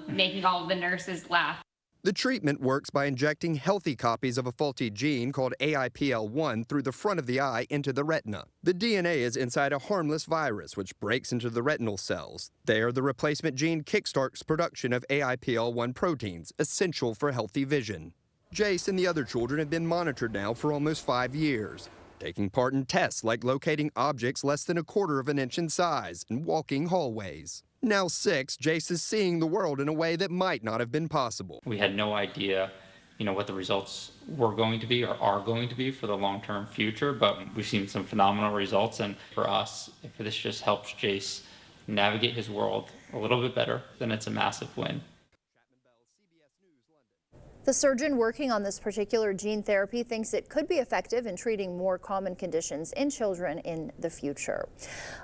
[SPEAKER 19] making all of the nurses laugh.
[SPEAKER 17] The treatment works by injecting healthy copies of a faulty gene called AIPL1 through the front of the eye into the retina. The DNA is inside a harmless virus which breaks into the retinal cells. There, the replacement gene kickstarts production of AIPL1 proteins, essential for healthy vision. Jace and the other children have been monitored now for almost 5 years. taking part in tests like locating objects less than 1/4 of an inch in size and walking hallways. Now 6, Jace is seeing the world in a way that might not have been possible.
[SPEAKER 18] We had no idea, what the results were going to be or are going to be for the long-term future, but we've seen some phenomenal results. And for us, if this just helps Jace navigate his world a little bit better, then it's a massive win.
[SPEAKER 1] The surgeon working on this particular gene therapy thinks it could be effective in treating more common conditions in children in the future.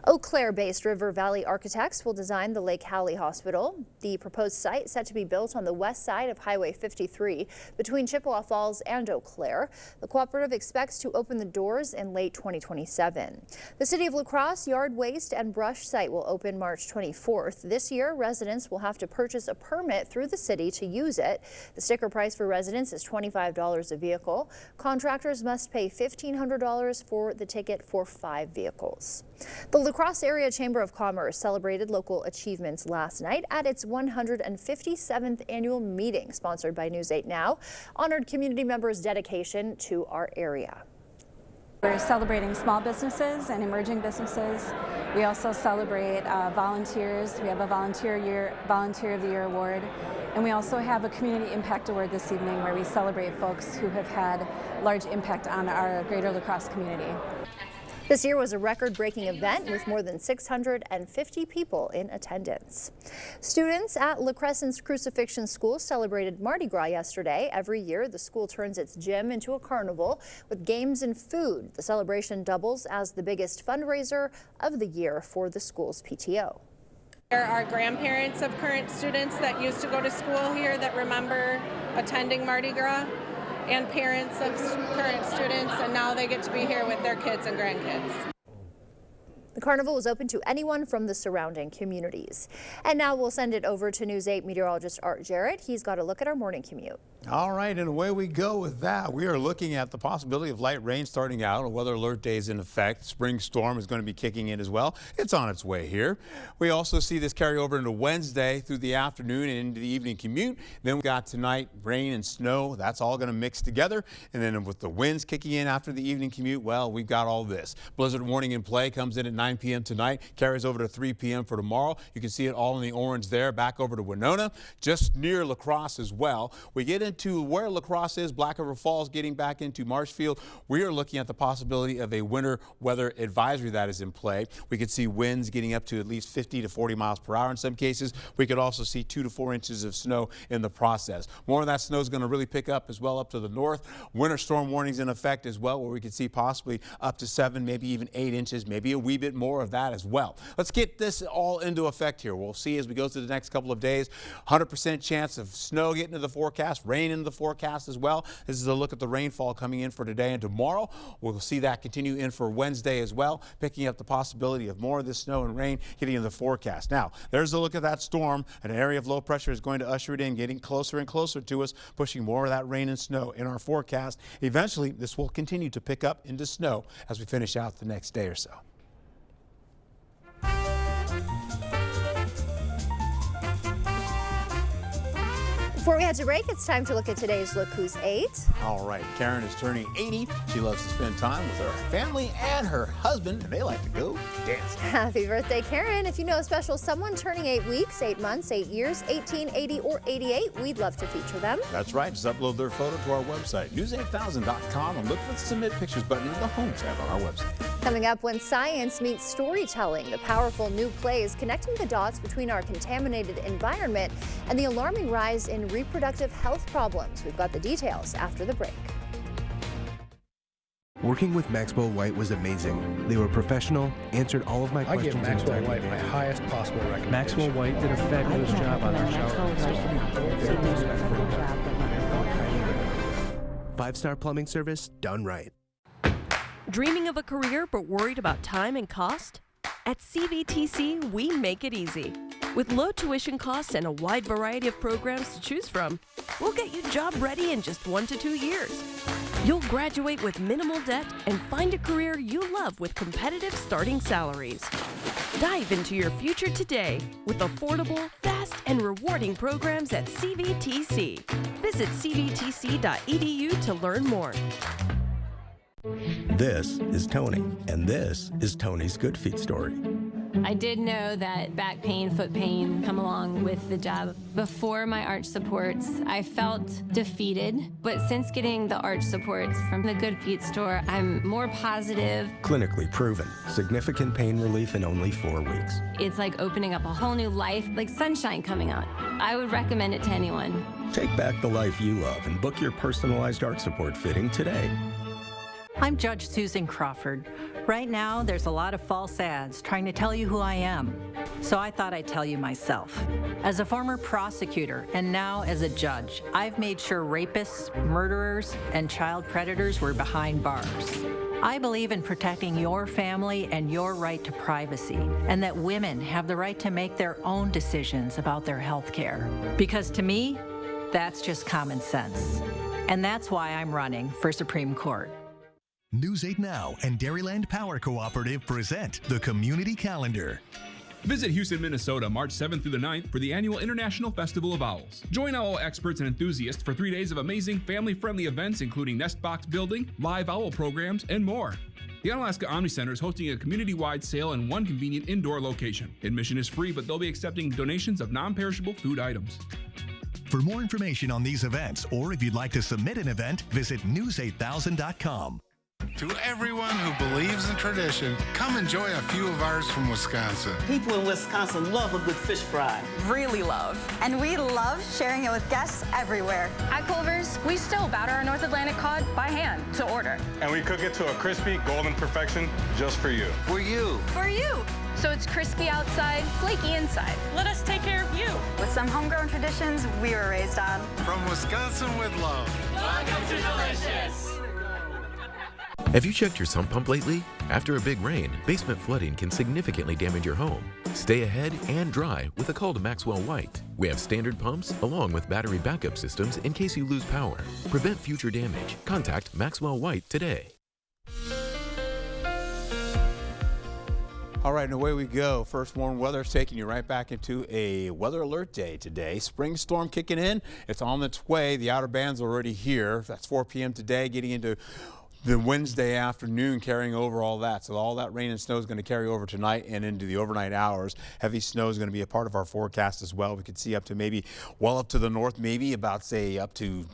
[SPEAKER 1] Eau Claire-based River Valley Architects will design the Lake Hallie Hospital. The proposed site set to be built on the west side of Highway 53 between Chippewa Falls and Eau Claire. The cooperative expects to open the doors in late 2027. The City of La Crosse Yard Waste and Brush site will open March 24th. This year, residents will have to purchase a permit through the city to use it. The sticker price for residents is $25 a vehicle. Contractors must pay $1,500 for the ticket for 5 vehicles. The La Crosse Area Chamber of Commerce celebrated local achievements last night at its 157th annual meeting, sponsored by News 8 Now, honored community members' dedication to our area.
[SPEAKER 2] We're celebrating small businesses and emerging businesses. We also celebrate volunteers. We have a Volunteer of the Year award. And we also have a Community Impact Award this evening where we celebrate folks who have had large impact on our greater La Crosse community.
[SPEAKER 1] This year was a record-breaking event with more than 650 people in attendance. Students at La Crescent's Crucifixion School celebrated Mardi Gras yesterday. Every year, the school turns its gym into a carnival with games and food. The celebration doubles as the biggest fundraiser of the year for the school's PTO.
[SPEAKER 3] There are grandparents of current students that used to go to school here that remember attending Mardi Gras, and parents of current students, and now they get to be here with their kids and grandkids.
[SPEAKER 1] The carnival was open to anyone from the surrounding communities. And now we'll send it over to News 8 meteorologist Art Jarrett. He's got a look at our morning commute.
[SPEAKER 4] All right, and away we go with that. We are looking at the possibility of light rain starting out. A weather alert day is in effect. Spring storm is going to be kicking in as well. It's on its way here. We also see this carry over into Wednesday through the afternoon and into the evening commute. Then we got tonight rain and snow. That's all going to mix together. And then with the winds kicking in after the evening commute, well, we've got all this. Blizzard warning in play comes in at 9 p.m. tonight, carries over to 3 p.m. for tomorrow. You can see it all in the orange there, back over to Winona, just near La Crosse as well. We get into where La Crosse is, Black River Falls, getting back into Marshfield. We are looking at the possibility of a winter weather advisory that is in play. We could see winds getting up to at least 50 to 40 miles per hour in some cases. We could also see 2 to 4 inches of snow in the process. More of that snow is going to really pick up as well up to the north. Winter storm warnings in effect as well, where we could see possibly up to 7, maybe even 8 inches, maybe a wee bit more of that as well. Let's get this all into effect here. We'll see as we go through the next couple of days. 100% chance of snow getting into the forecast, rain into the forecast as well. This is a look at the rainfall coming in for today and tomorrow. We'll see that continue in for Wednesday as well, picking up the possibility of more of this snow and rain getting into the forecast. Now, there's a look at that storm. An area of low pressure is going to usher it in, getting closer and closer to us, pushing more of that rain and snow in our forecast. Eventually, this will continue to pick up into snow as we finish out the next day or so.
[SPEAKER 1] Before we head to break, it's time to look at today's Look Who's 8.
[SPEAKER 4] All right, Karen is turning 80. She loves to spend time with her family and her husband, and they like to go dancing.
[SPEAKER 1] Happy birthday, Karen. If you know a special someone turning 8 weeks, 8 months, 8 years, 18, 80, or 88, we'd love to feature them.
[SPEAKER 4] That's right. Just upload their photo to our website, news8000.com, and look for the Submit Pictures button in the Home tab on our website.
[SPEAKER 1] Coming up, when science meets storytelling, the powerful new plays connecting the dots between our contaminated environment and the alarming rise in reproductive health problems. We've got the details after the break.
[SPEAKER 6] Working with Maxwell White was amazing. They were professional, answered all of my questions.
[SPEAKER 8] I give Maxwell White my highest possible recommendation. Maxwell White did a fabulous job on our show.
[SPEAKER 6] 5-star plumbing service done right.
[SPEAKER 16] Dreaming of a career but worried about time and cost? At CVTC, we make it easy. With low tuition costs and a wide variety of programs to choose from, we'll get you job ready in just 1 to 2 years. You'll graduate with minimal debt and find a career you love with competitive starting salaries. Dive into your future today with affordable, fast, and rewarding programs at CVTC. Visit cvtc.edu to learn more.
[SPEAKER 7] This is Tony, and this is Tony's Good Feet story.
[SPEAKER 9] I did know that back pain, foot pain come along with the job. Before my arch supports, I felt defeated, but since getting the arch supports from the Good Feet store, I'm more positive.
[SPEAKER 7] Clinically proven, significant pain relief in only 4 weeks.
[SPEAKER 9] It's like opening up a whole new life, like sunshine coming out. I would recommend it to anyone.
[SPEAKER 7] Take back the life you love and book your personalized arch support fitting today.
[SPEAKER 11] I'm Judge Susan Crawford. Right now, there's a lot of false ads trying to tell you who I am. So I thought I'd tell you myself. As a former prosecutor and now as a judge, I've made sure rapists, murderers, and child predators were behind bars. I believe in protecting your family and your right to privacy, and that women have the right to make their own decisions about their health care. Because to me, that's just common sense. And that's why I'm running for Supreme Court.
[SPEAKER 12] News 8 Now and Dairyland Power Cooperative present the Community Calendar.
[SPEAKER 20] Visit Houston, Minnesota, March 7th through the 9th for the annual International Festival of Owls. Join owl experts and enthusiasts for 3 days of amazing family-friendly events including nest box building, live owl programs, and more. The Onalaska Omni Center is hosting a community-wide sale in one convenient indoor location. Admission is free, but they'll be accepting donations of non-perishable food items.
[SPEAKER 12] For more information on these events, or if you'd like to submit an event, visit news8000.com.
[SPEAKER 21] To everyone who believes in tradition, come enjoy a few of ours from Wisconsin.
[SPEAKER 25] People in Wisconsin love a good fish fry.
[SPEAKER 26] Really love. And we love sharing it with guests everywhere.
[SPEAKER 29] At Culver's, we still batter our North Atlantic cod by hand to order.
[SPEAKER 30] And we cook it to a crispy, golden perfection just for you.
[SPEAKER 25] For you.
[SPEAKER 29] For you. So it's crispy outside, flaky inside. Let us take care of you.
[SPEAKER 26] With some homegrown traditions we were raised on.
[SPEAKER 21] From Wisconsin with love.
[SPEAKER 31] Welcome to Delicious.
[SPEAKER 32] Have you checked your sump pump lately? After a big rain, basement flooding can significantly damage your home. Stay ahead and dry with a call to Maxwell White. We have standard pumps along with battery backup systems in case you lose power. Prevent future damage. Contact Maxwell White today.
[SPEAKER 4] All right, and away we go. First warm weather is taking you right back into a weather alert day today. Spring storm kicking in. It's on its way. The outer band's already here. That's 4 p.m. today, getting into the Wednesday afternoon, carrying over all that. So all that rain and snow is going to carry over tonight and into the overnight hours. Heavy snow is going to be a part of our forecast as well. We could see up to maybe well up to the north, maybe about, say, up to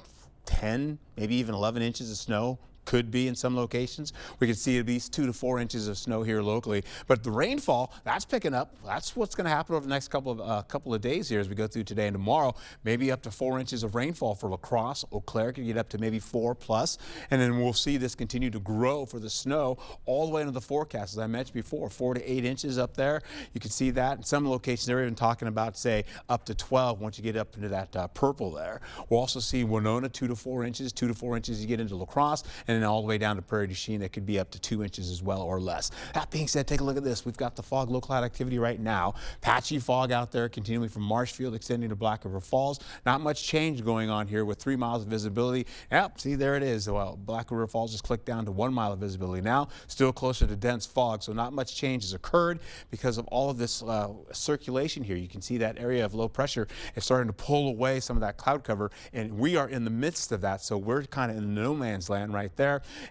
[SPEAKER 4] 10, maybe even 11 inches of snow. Could be in some locations. We could see at least 2 to 4 inches of snow here locally. But the rainfall, that's picking up. That's what's going to happen over the next couple of days here as we go through today and tomorrow. Maybe up to 4 inches of rainfall for La Crosse. Eau Claire could get up to maybe 4 plus. And then we'll see this continue to grow for the snow all the way into the forecast. As I mentioned before, 4 to 8 inches up there. You can see that. In some locations, they're even talking about, say, up to 12 once you get up into that purple there. We'll also see Winona, 2 to 4 inches. 2 to 4 inches you get into La Crosse. And then all the way down to Prairie du Chien, that could be up to 2 inches as well or less. That being said, take a look at this. We've got the fog, low cloud activity right now. Patchy fog out there continuing from Marshfield extending to Black River Falls. Not much change going on here with 3 miles of visibility. Yep, see, there it is. Well, Black River Falls just clicked down to 1 mile of visibility now. Still closer to dense fog, so not much change has occurred because of all of this circulation here. You can see that area of low pressure is starting to pull away some of that cloud cover, and we are in the midst of that, so we're kind of in no man's land right there.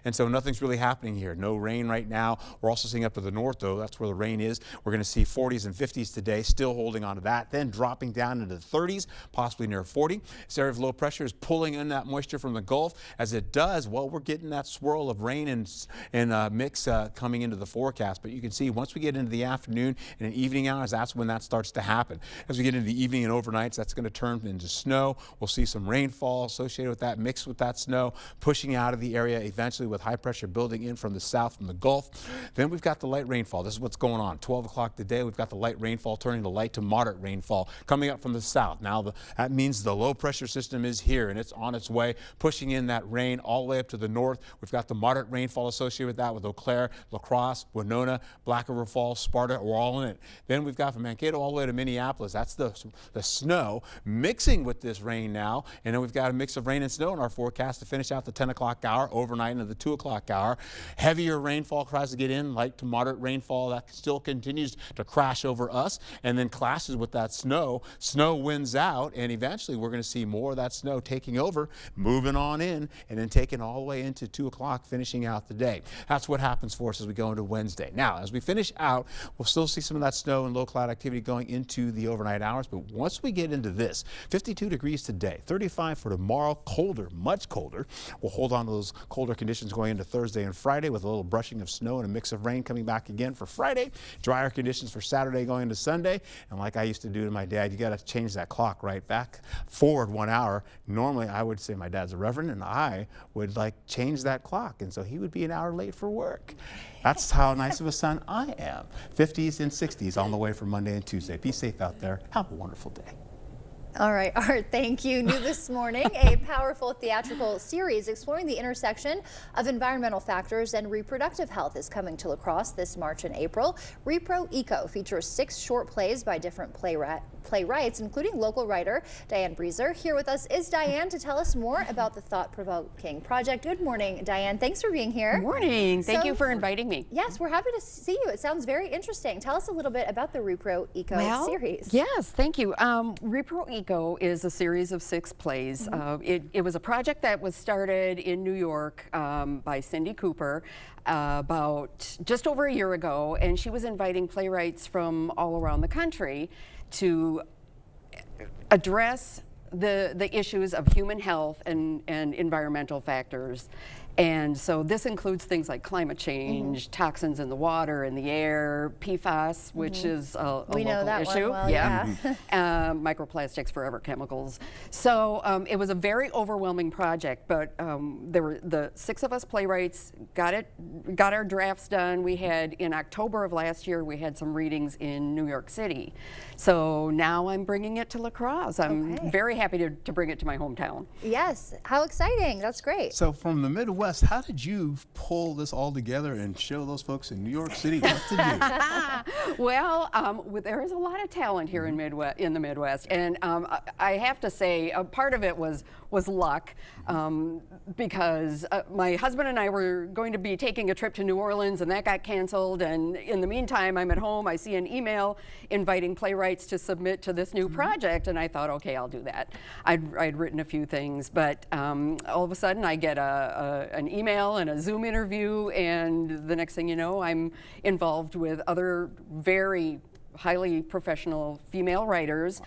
[SPEAKER 4] And so nothing's really happening here. No rain right now. We're also seeing up to the north, though. That's where the rain is. We're going to see 40s and 50s today, still holding on to that, then dropping down into the 30s, possibly near 40. This area of low pressure is pulling in that moisture from the Gulf. As it does, well, we're getting that swirl of rain and mix coming into the forecast. But you can see once we get into the afternoon and evening hours, that's when that starts to happen. As we get into the evening and overnights, that's going to turn into snow. We'll see some rainfall associated with that, mixed with that snow, pushing out of the area eventually with high pressure building in from the south from the Gulf. Then we've got the light rainfall. This is what's going on. 12 o'clock today, we've got the light rainfall turning to light to moderate rainfall coming up from the south. Now that means the low pressure system is here and it's on its way, pushing in that rain all the way up to the north. We've got the moderate rainfall associated with that with Eau Claire, La Crosse, Winona, Black River Falls, Sparta. We're all in it. Then we've got from Mankato all the way to Minneapolis. That's the snow mixing with this rain now. And then we've got a mix of rain and snow in our forecast to finish out the 10 o'clock hour over overnight into the 2 o'clock hour. Heavier rainfall tries to get in, light to moderate rainfall that still continues to crash over us, and then clashes with that snow. Snow wins out, and eventually we're going to see more of that snow taking over, moving on in, and then taking all the way into 2 o'clock, finishing out the day. That's what happens for us as we go into Wednesday. Now, as we finish out, we'll still see some of that snow and low cloud activity going into the overnight hours, but once we get into this, 52 degrees today, 35 for tomorrow, colder, much colder. We'll hold on to those colder conditions going into Thursday and Friday with a little brushing of snow and a mix of rain coming back again for Friday. Drier conditions for Saturday going into Sunday. And like I used to do to my dad, you got to change that clock right back forward 1 hour. Normally, I would say my dad's a reverend, and I would change that clock. And so he would be an hour late for work. That's how nice of a son I am. 50s and 60s on the way for Monday and Tuesday. Be safe out there. Have a wonderful day.
[SPEAKER 1] All right, Art, thank you. New this morning, a powerful theatrical series exploring the intersection of environmental factors and reproductive health is coming to La Crosse this March and April. Repro Eco features 6 short plays by different playwrights, including local writer Diane Breezer. Here with us is Diane to tell us more about the thought-provoking project. Good morning, Diane. Thanks for being here.
[SPEAKER 5] Good morning. Thank you for inviting me.
[SPEAKER 1] Yes, we're happy to see you. It sounds very interesting. Tell us a little bit about the Repro Eco series.
[SPEAKER 5] Yes, thank you. Repro Eco is a series of 6 plays. It was a project that was started in New York by Cindy Cooper about just over a year ago, and she was inviting playwrights from all around the country to address the issues of human health and environmental factors. And so this includes things like climate change, toxins in the water, in the air, PFAS, which is a local issue.
[SPEAKER 1] One well,
[SPEAKER 5] microplastics, forever chemicals. So it was a very overwhelming project, but there were the 6 of us playwrights got our drafts done. We had, in October of last year, we had some readings in New York City. So now I'm bringing it to La Crosse. I'm very happy to bring it to my hometown.
[SPEAKER 1] Yes, how exciting. That's great.
[SPEAKER 4] So from the Midwest, how did you pull this all together and show those folks in New York City what to
[SPEAKER 5] do? Well, there is a lot of talent here in the Midwest, and I have to say, part of it was luck, because my husband and I were going to be taking a trip to New Orleans, and that got canceled. And in the meantime, I'm at home. I see an email inviting playwrights to submit to this new project, and I thought, okay, I'll do that. I'd written a few things, but all of a sudden, I get an email and a Zoom interview, and the next thing you know, I'm involved with other very highly professional female writers,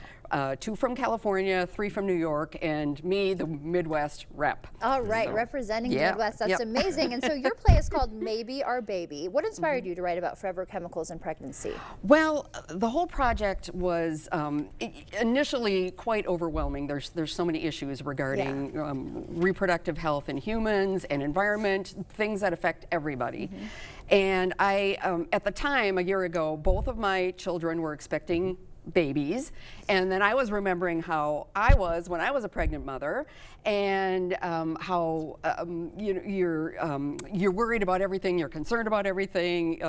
[SPEAKER 5] 2 from California, 3 from New York, and me, the Midwest rep.
[SPEAKER 1] All right, representing the Midwest. That's amazing. And so your play is called Maybe Our Baby. What inspired you to write about forever chemicals and pregnancy?
[SPEAKER 5] Well, the whole project was initially quite overwhelming. There's so many issues regarding reproductive health in humans and environment, things that affect everybody. And I, at the time, a year ago, both of my children were expecting babies, and then I was remembering how I was when I was a pregnant mother, and how you're worried about everything, you're concerned about everything,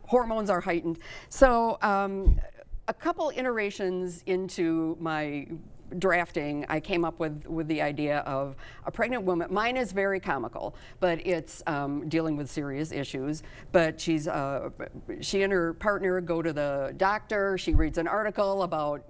[SPEAKER 5] hormones are heightened. So a couple iterations into my drafting, I came up with the idea of a pregnant woman. Mine is very comical, but it's dealing with serious issues. But she and her partner go to the doctor. She reads an article about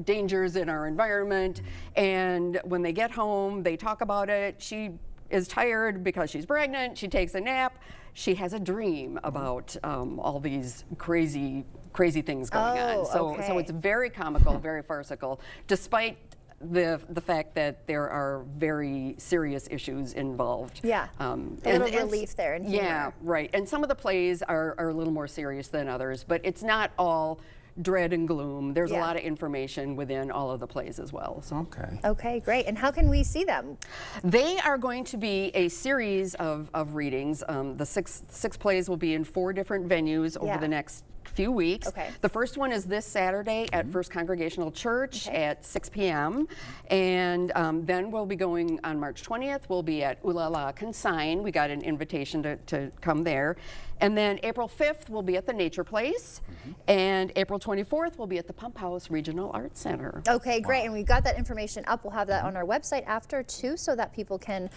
[SPEAKER 5] dangers in our environment, and when they get home, they talk about it. She is tired because she's pregnant. She takes a nap. She has a dream about all these crazy things going on. So it's very comical, very farcical, despite the fact that there are very serious issues involved.
[SPEAKER 1] Yeah, a little relief there. In humor.
[SPEAKER 5] Yeah, right. And some of the plays are a little more serious than others, but it's not all dread and gloom. There's a lot of information within all of the plays as well. So.
[SPEAKER 1] Okay, great. And how can we see them?
[SPEAKER 5] They are going to be a series of readings. The six plays will be in 4 different venues over the next few weeks. The first one is this Saturday at First Congregational Church at 6 p.m. And then we'll be going on March 20th. We'll be at Ooh La La Consign. We got an invitation to come there. And then April 5th, we'll be at the Nature Place. And April 24th, we'll be at the Pump House Regional Arts Center.
[SPEAKER 1] Okay, great. And we've got that information up. We'll have that on our website after, too, so that people can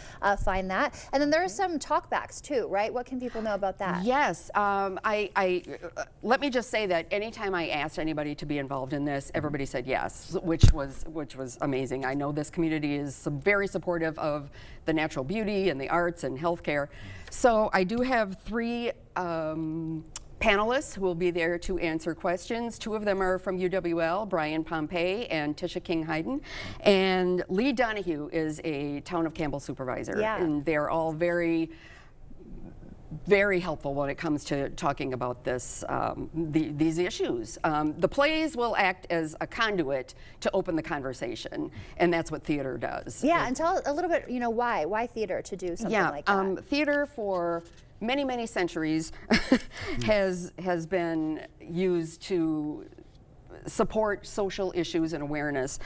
[SPEAKER 1] find that. And then there are some talkbacks, too, right? What can people know about that?
[SPEAKER 5] Yes. Let me just say that anytime I asked anybody to be involved in this, everybody said yes, which was amazing. I know this community is very supportive of the natural beauty and the arts and healthcare. So I do have 3 panelists who will be there to answer questions. 2 of them are from UWL, Brian Pompey and Tisha King-Hayden. And Lee Donahue is a Town of Campbell supervisor.
[SPEAKER 1] Yeah.
[SPEAKER 5] And they're all very helpful when it comes to talking about this, these issues. The plays will act as a conduit to open the conversation, and that's what theater does.
[SPEAKER 1] Yeah, and tell a little bit, why theater to do something like that?
[SPEAKER 5] Theater for many, many centuries has been used to support social issues and awareness,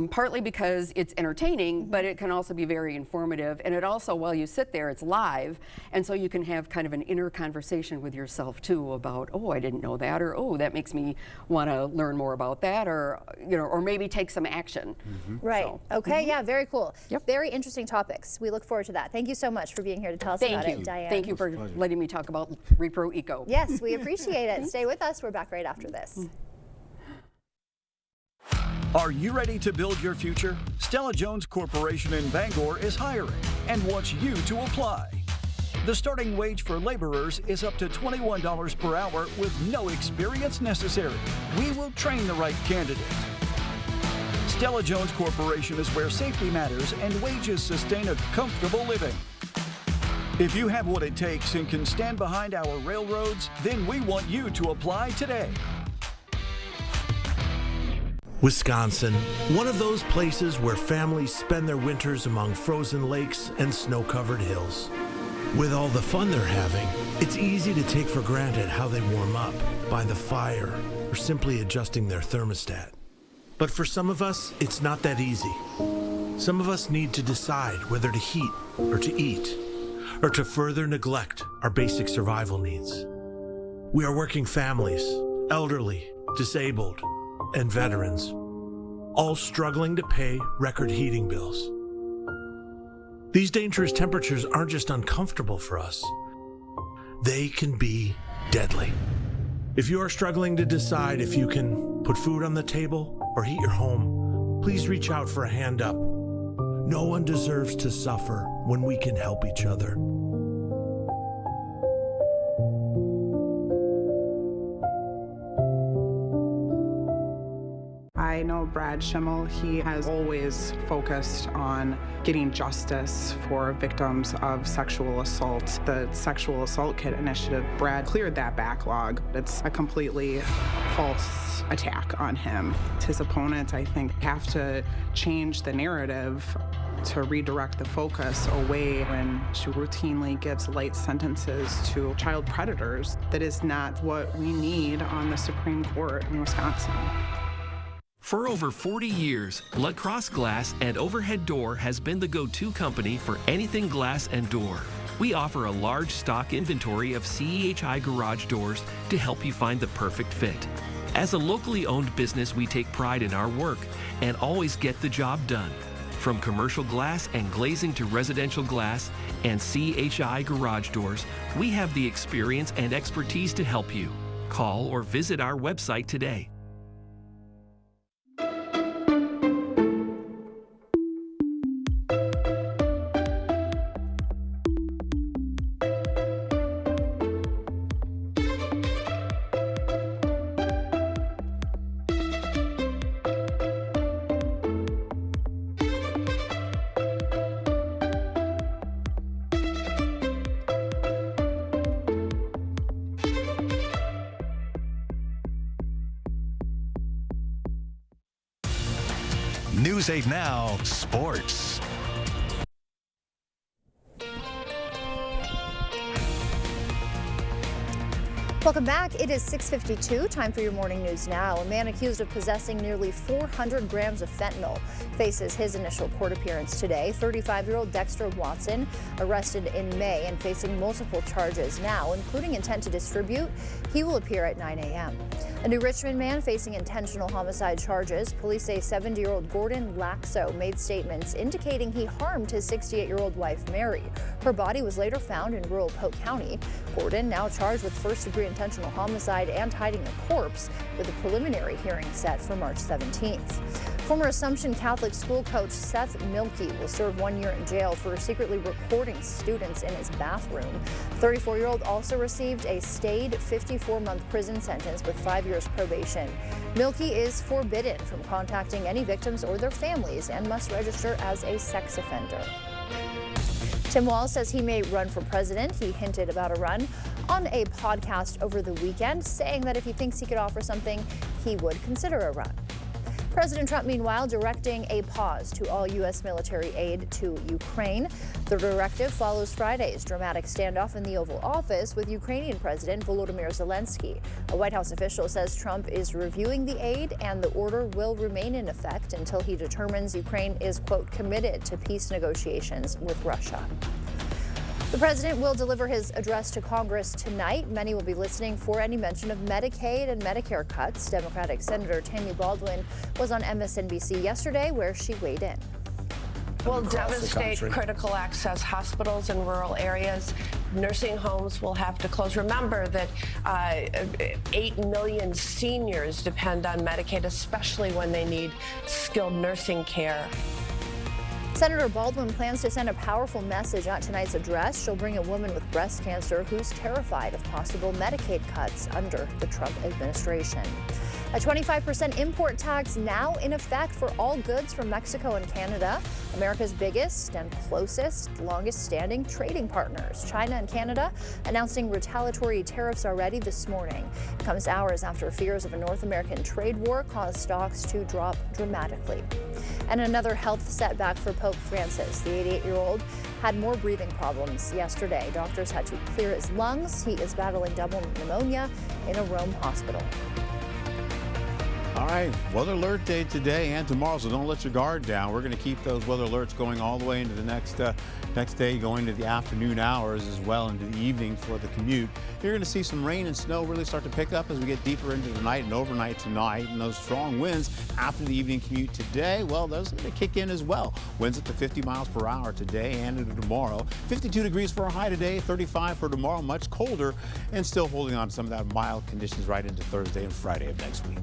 [SPEAKER 5] partly because it's entertaining, but it can also be very informative. And it also, while you sit there, it's live, and so you can have kind of an inner conversation with yourself too about, oh, I didn't know that, or oh, that makes me want to learn more about that, or or maybe take some action.
[SPEAKER 1] Right.
[SPEAKER 5] So,
[SPEAKER 1] okay. Yeah. Very cool.
[SPEAKER 5] Yep.
[SPEAKER 1] Very interesting topics. We look forward to that. Thank you so much for being here to tell us about it, Diane.
[SPEAKER 5] Thank you for letting me talk about Repro Eco.
[SPEAKER 1] Yes, we appreciate it. Stay with us. We're back right after this.
[SPEAKER 10] Are you ready to build your future? Stella Jones Corporation in Bangor is hiring and wants you to apply. The starting wage for laborers is up to $21 per hour with no experience necessary. We will train the right candidate. Stella Jones Corporation is where safety matters and wages sustain a comfortable living. If you have what it takes and can stand behind our railroads, then we want you to apply today.
[SPEAKER 13] Wisconsin, one of those places where families spend their winters among frozen lakes and snow-covered hills. With all the fun they're having, it's easy to take for granted how they warm up by the fire or simply adjusting their thermostat. But for some of us, it's not that easy. Some of us need to decide whether to heat or to eat, or to further neglect our basic survival needs. We are working families, elderly, disabled, and veterans, all struggling to pay record heating bills. These dangerous temperatures aren't just uncomfortable for us, they can be deadly. If you are struggling to decide if you can put food on the table or heat your home, please reach out for a hand up. No one deserves to suffer when we can help each other.
[SPEAKER 14] I know Brad Schimmel. He has always focused on getting justice for victims of sexual assault. The Sexual Assault Kit Initiative, Brad cleared that backlog. It's a completely false attack on him. His opponents, I think, have to change the narrative to redirect the focus away when she routinely gives light sentences to child predators. That is not what we need on the Supreme Court in Wisconsin.
[SPEAKER 15] For over 40 years, La Crosse Glass and Overhead Door has been the go-to company for anything glass and door. We offer a large stock inventory of CEHI garage doors to help you find the perfect fit. As a locally owned business, we take pride in our work and always get the job done. From commercial glass and glazing to residential glass and CHI garage doors, we have the experience and expertise to help you. Call or visit our website today.
[SPEAKER 12] News 8 Now Sports.
[SPEAKER 1] Welcome back. It is 6:52. Time for your morning news now. A man accused of possessing nearly 400 grams of fentanyl faces his initial court appearance today. 35-year-old Dexter Watson, arrested in May and facing multiple charges now, including intent to distribute. He will appear at 9 a.m. A New Richmond man facing intentional homicide charges. Police say 70-year-old Gordon Laxo made statements indicating he harmed his 68-year-old wife, Mary. Her body was later found in rural Polk County. Gordon now charged with first-degree intentional homicide and hiding a corpse, with a preliminary hearing set for March 17th. Former Assumption Catholic school coach Seth Milkey will serve 1 year in jail for secretly recording students in his bathroom. The 34-year-old also received a stayed 54-month prison sentence with 5 years probation. Milkey is forbidden from contacting any victims or their families and must register as a sex offender. Tim Walz says he may run for president. He hinted about a run on a podcast over the weekend, saying that if he thinks he could offer something, he would consider a run. President Trump, meanwhile, directing a pause to all U.S. military aid to Ukraine. The directive follows Friday's dramatic standoff in the Oval Office with Ukrainian President Volodymyr Zelensky. A White House official says Trump is reviewing the aid and the order will remain in effect until he determines Ukraine is, quote, committed to peace negotiations with Russia. The president will deliver his address to Congress tonight. Many will be listening for any mention of Medicaid and Medicare cuts. Democratic Senator Tammy Baldwin was on MSNBC yesterday, where she weighed in.
[SPEAKER 2] Will devastate critical access hospitals in rural areas. Nursing homes will have to close. Remember that 8 million seniors depend on Medicaid, especially when they need skilled nursing care.
[SPEAKER 1] Senator Baldwin plans to send a powerful message at tonight's address. She'll bring a woman with breast cancer who's terrified of possible Medicaid cuts under the Trump administration. A 25% import tax now in effect for all goods from Mexico and Canada, America's biggest and closest, longest-standing trading partners. China and Canada announcing retaliatory tariffs already this morning. It comes hours after fears of a North American trade war caused stocks to drop dramatically. And another health setback for Pope Francis. The 88-year-old had more breathing problems yesterday. Doctors had to clear his lungs. He is battling double pneumonia in a Rome hospital.
[SPEAKER 4] All right, weather alert day today and tomorrow, so don't let your guard down. We're going to keep those weather alerts going all the way into the next day, going to the afternoon hours as well into the evening for the commute. You're going to see some rain and snow really start to pick up as we get deeper into the night and overnight tonight. And those strong winds after the evening commute today, well, those are going to kick in as well. Winds up to 50 miles per hour today and into tomorrow. 52 degrees for a high today, 35 for tomorrow, much colder, and still holding on to some of that mild conditions right into Thursday and Friday of next week.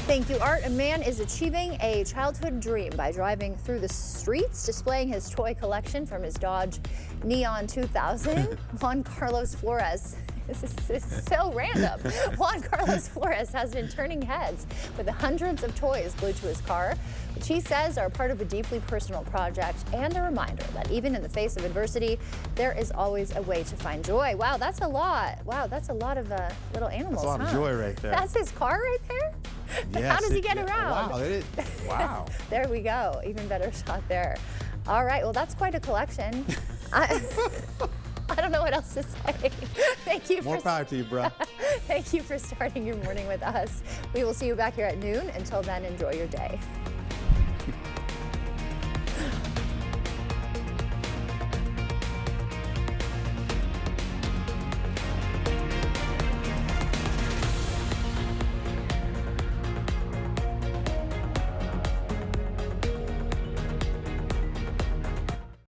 [SPEAKER 1] Thank you, Art. A man is achieving a childhood dream by driving through the streets, displaying his toy collection from his Dodge Neon 2000. Juan Carlos Flores. This is so random. Juan Carlos Flores has been turning heads with hundreds of toys glued to his car, which he says are part of a deeply personal project and a reminder that even in the face of adversity, there is always a way to find joy. Wow, that's a lot. Wow, that's a lot of little animals.
[SPEAKER 4] That's a lot of joy right there.
[SPEAKER 1] That's his car right there?
[SPEAKER 4] Yes,
[SPEAKER 1] how does he get around?
[SPEAKER 4] Wow, it is. Wow.
[SPEAKER 1] There we go. Even better shot there. All right, well, that's quite a collection. I don't know what else to say. Thank you.
[SPEAKER 4] More power to you, bro.
[SPEAKER 1] Thank you for starting your morning with us. We will see you back here at noon. Until then, enjoy your day.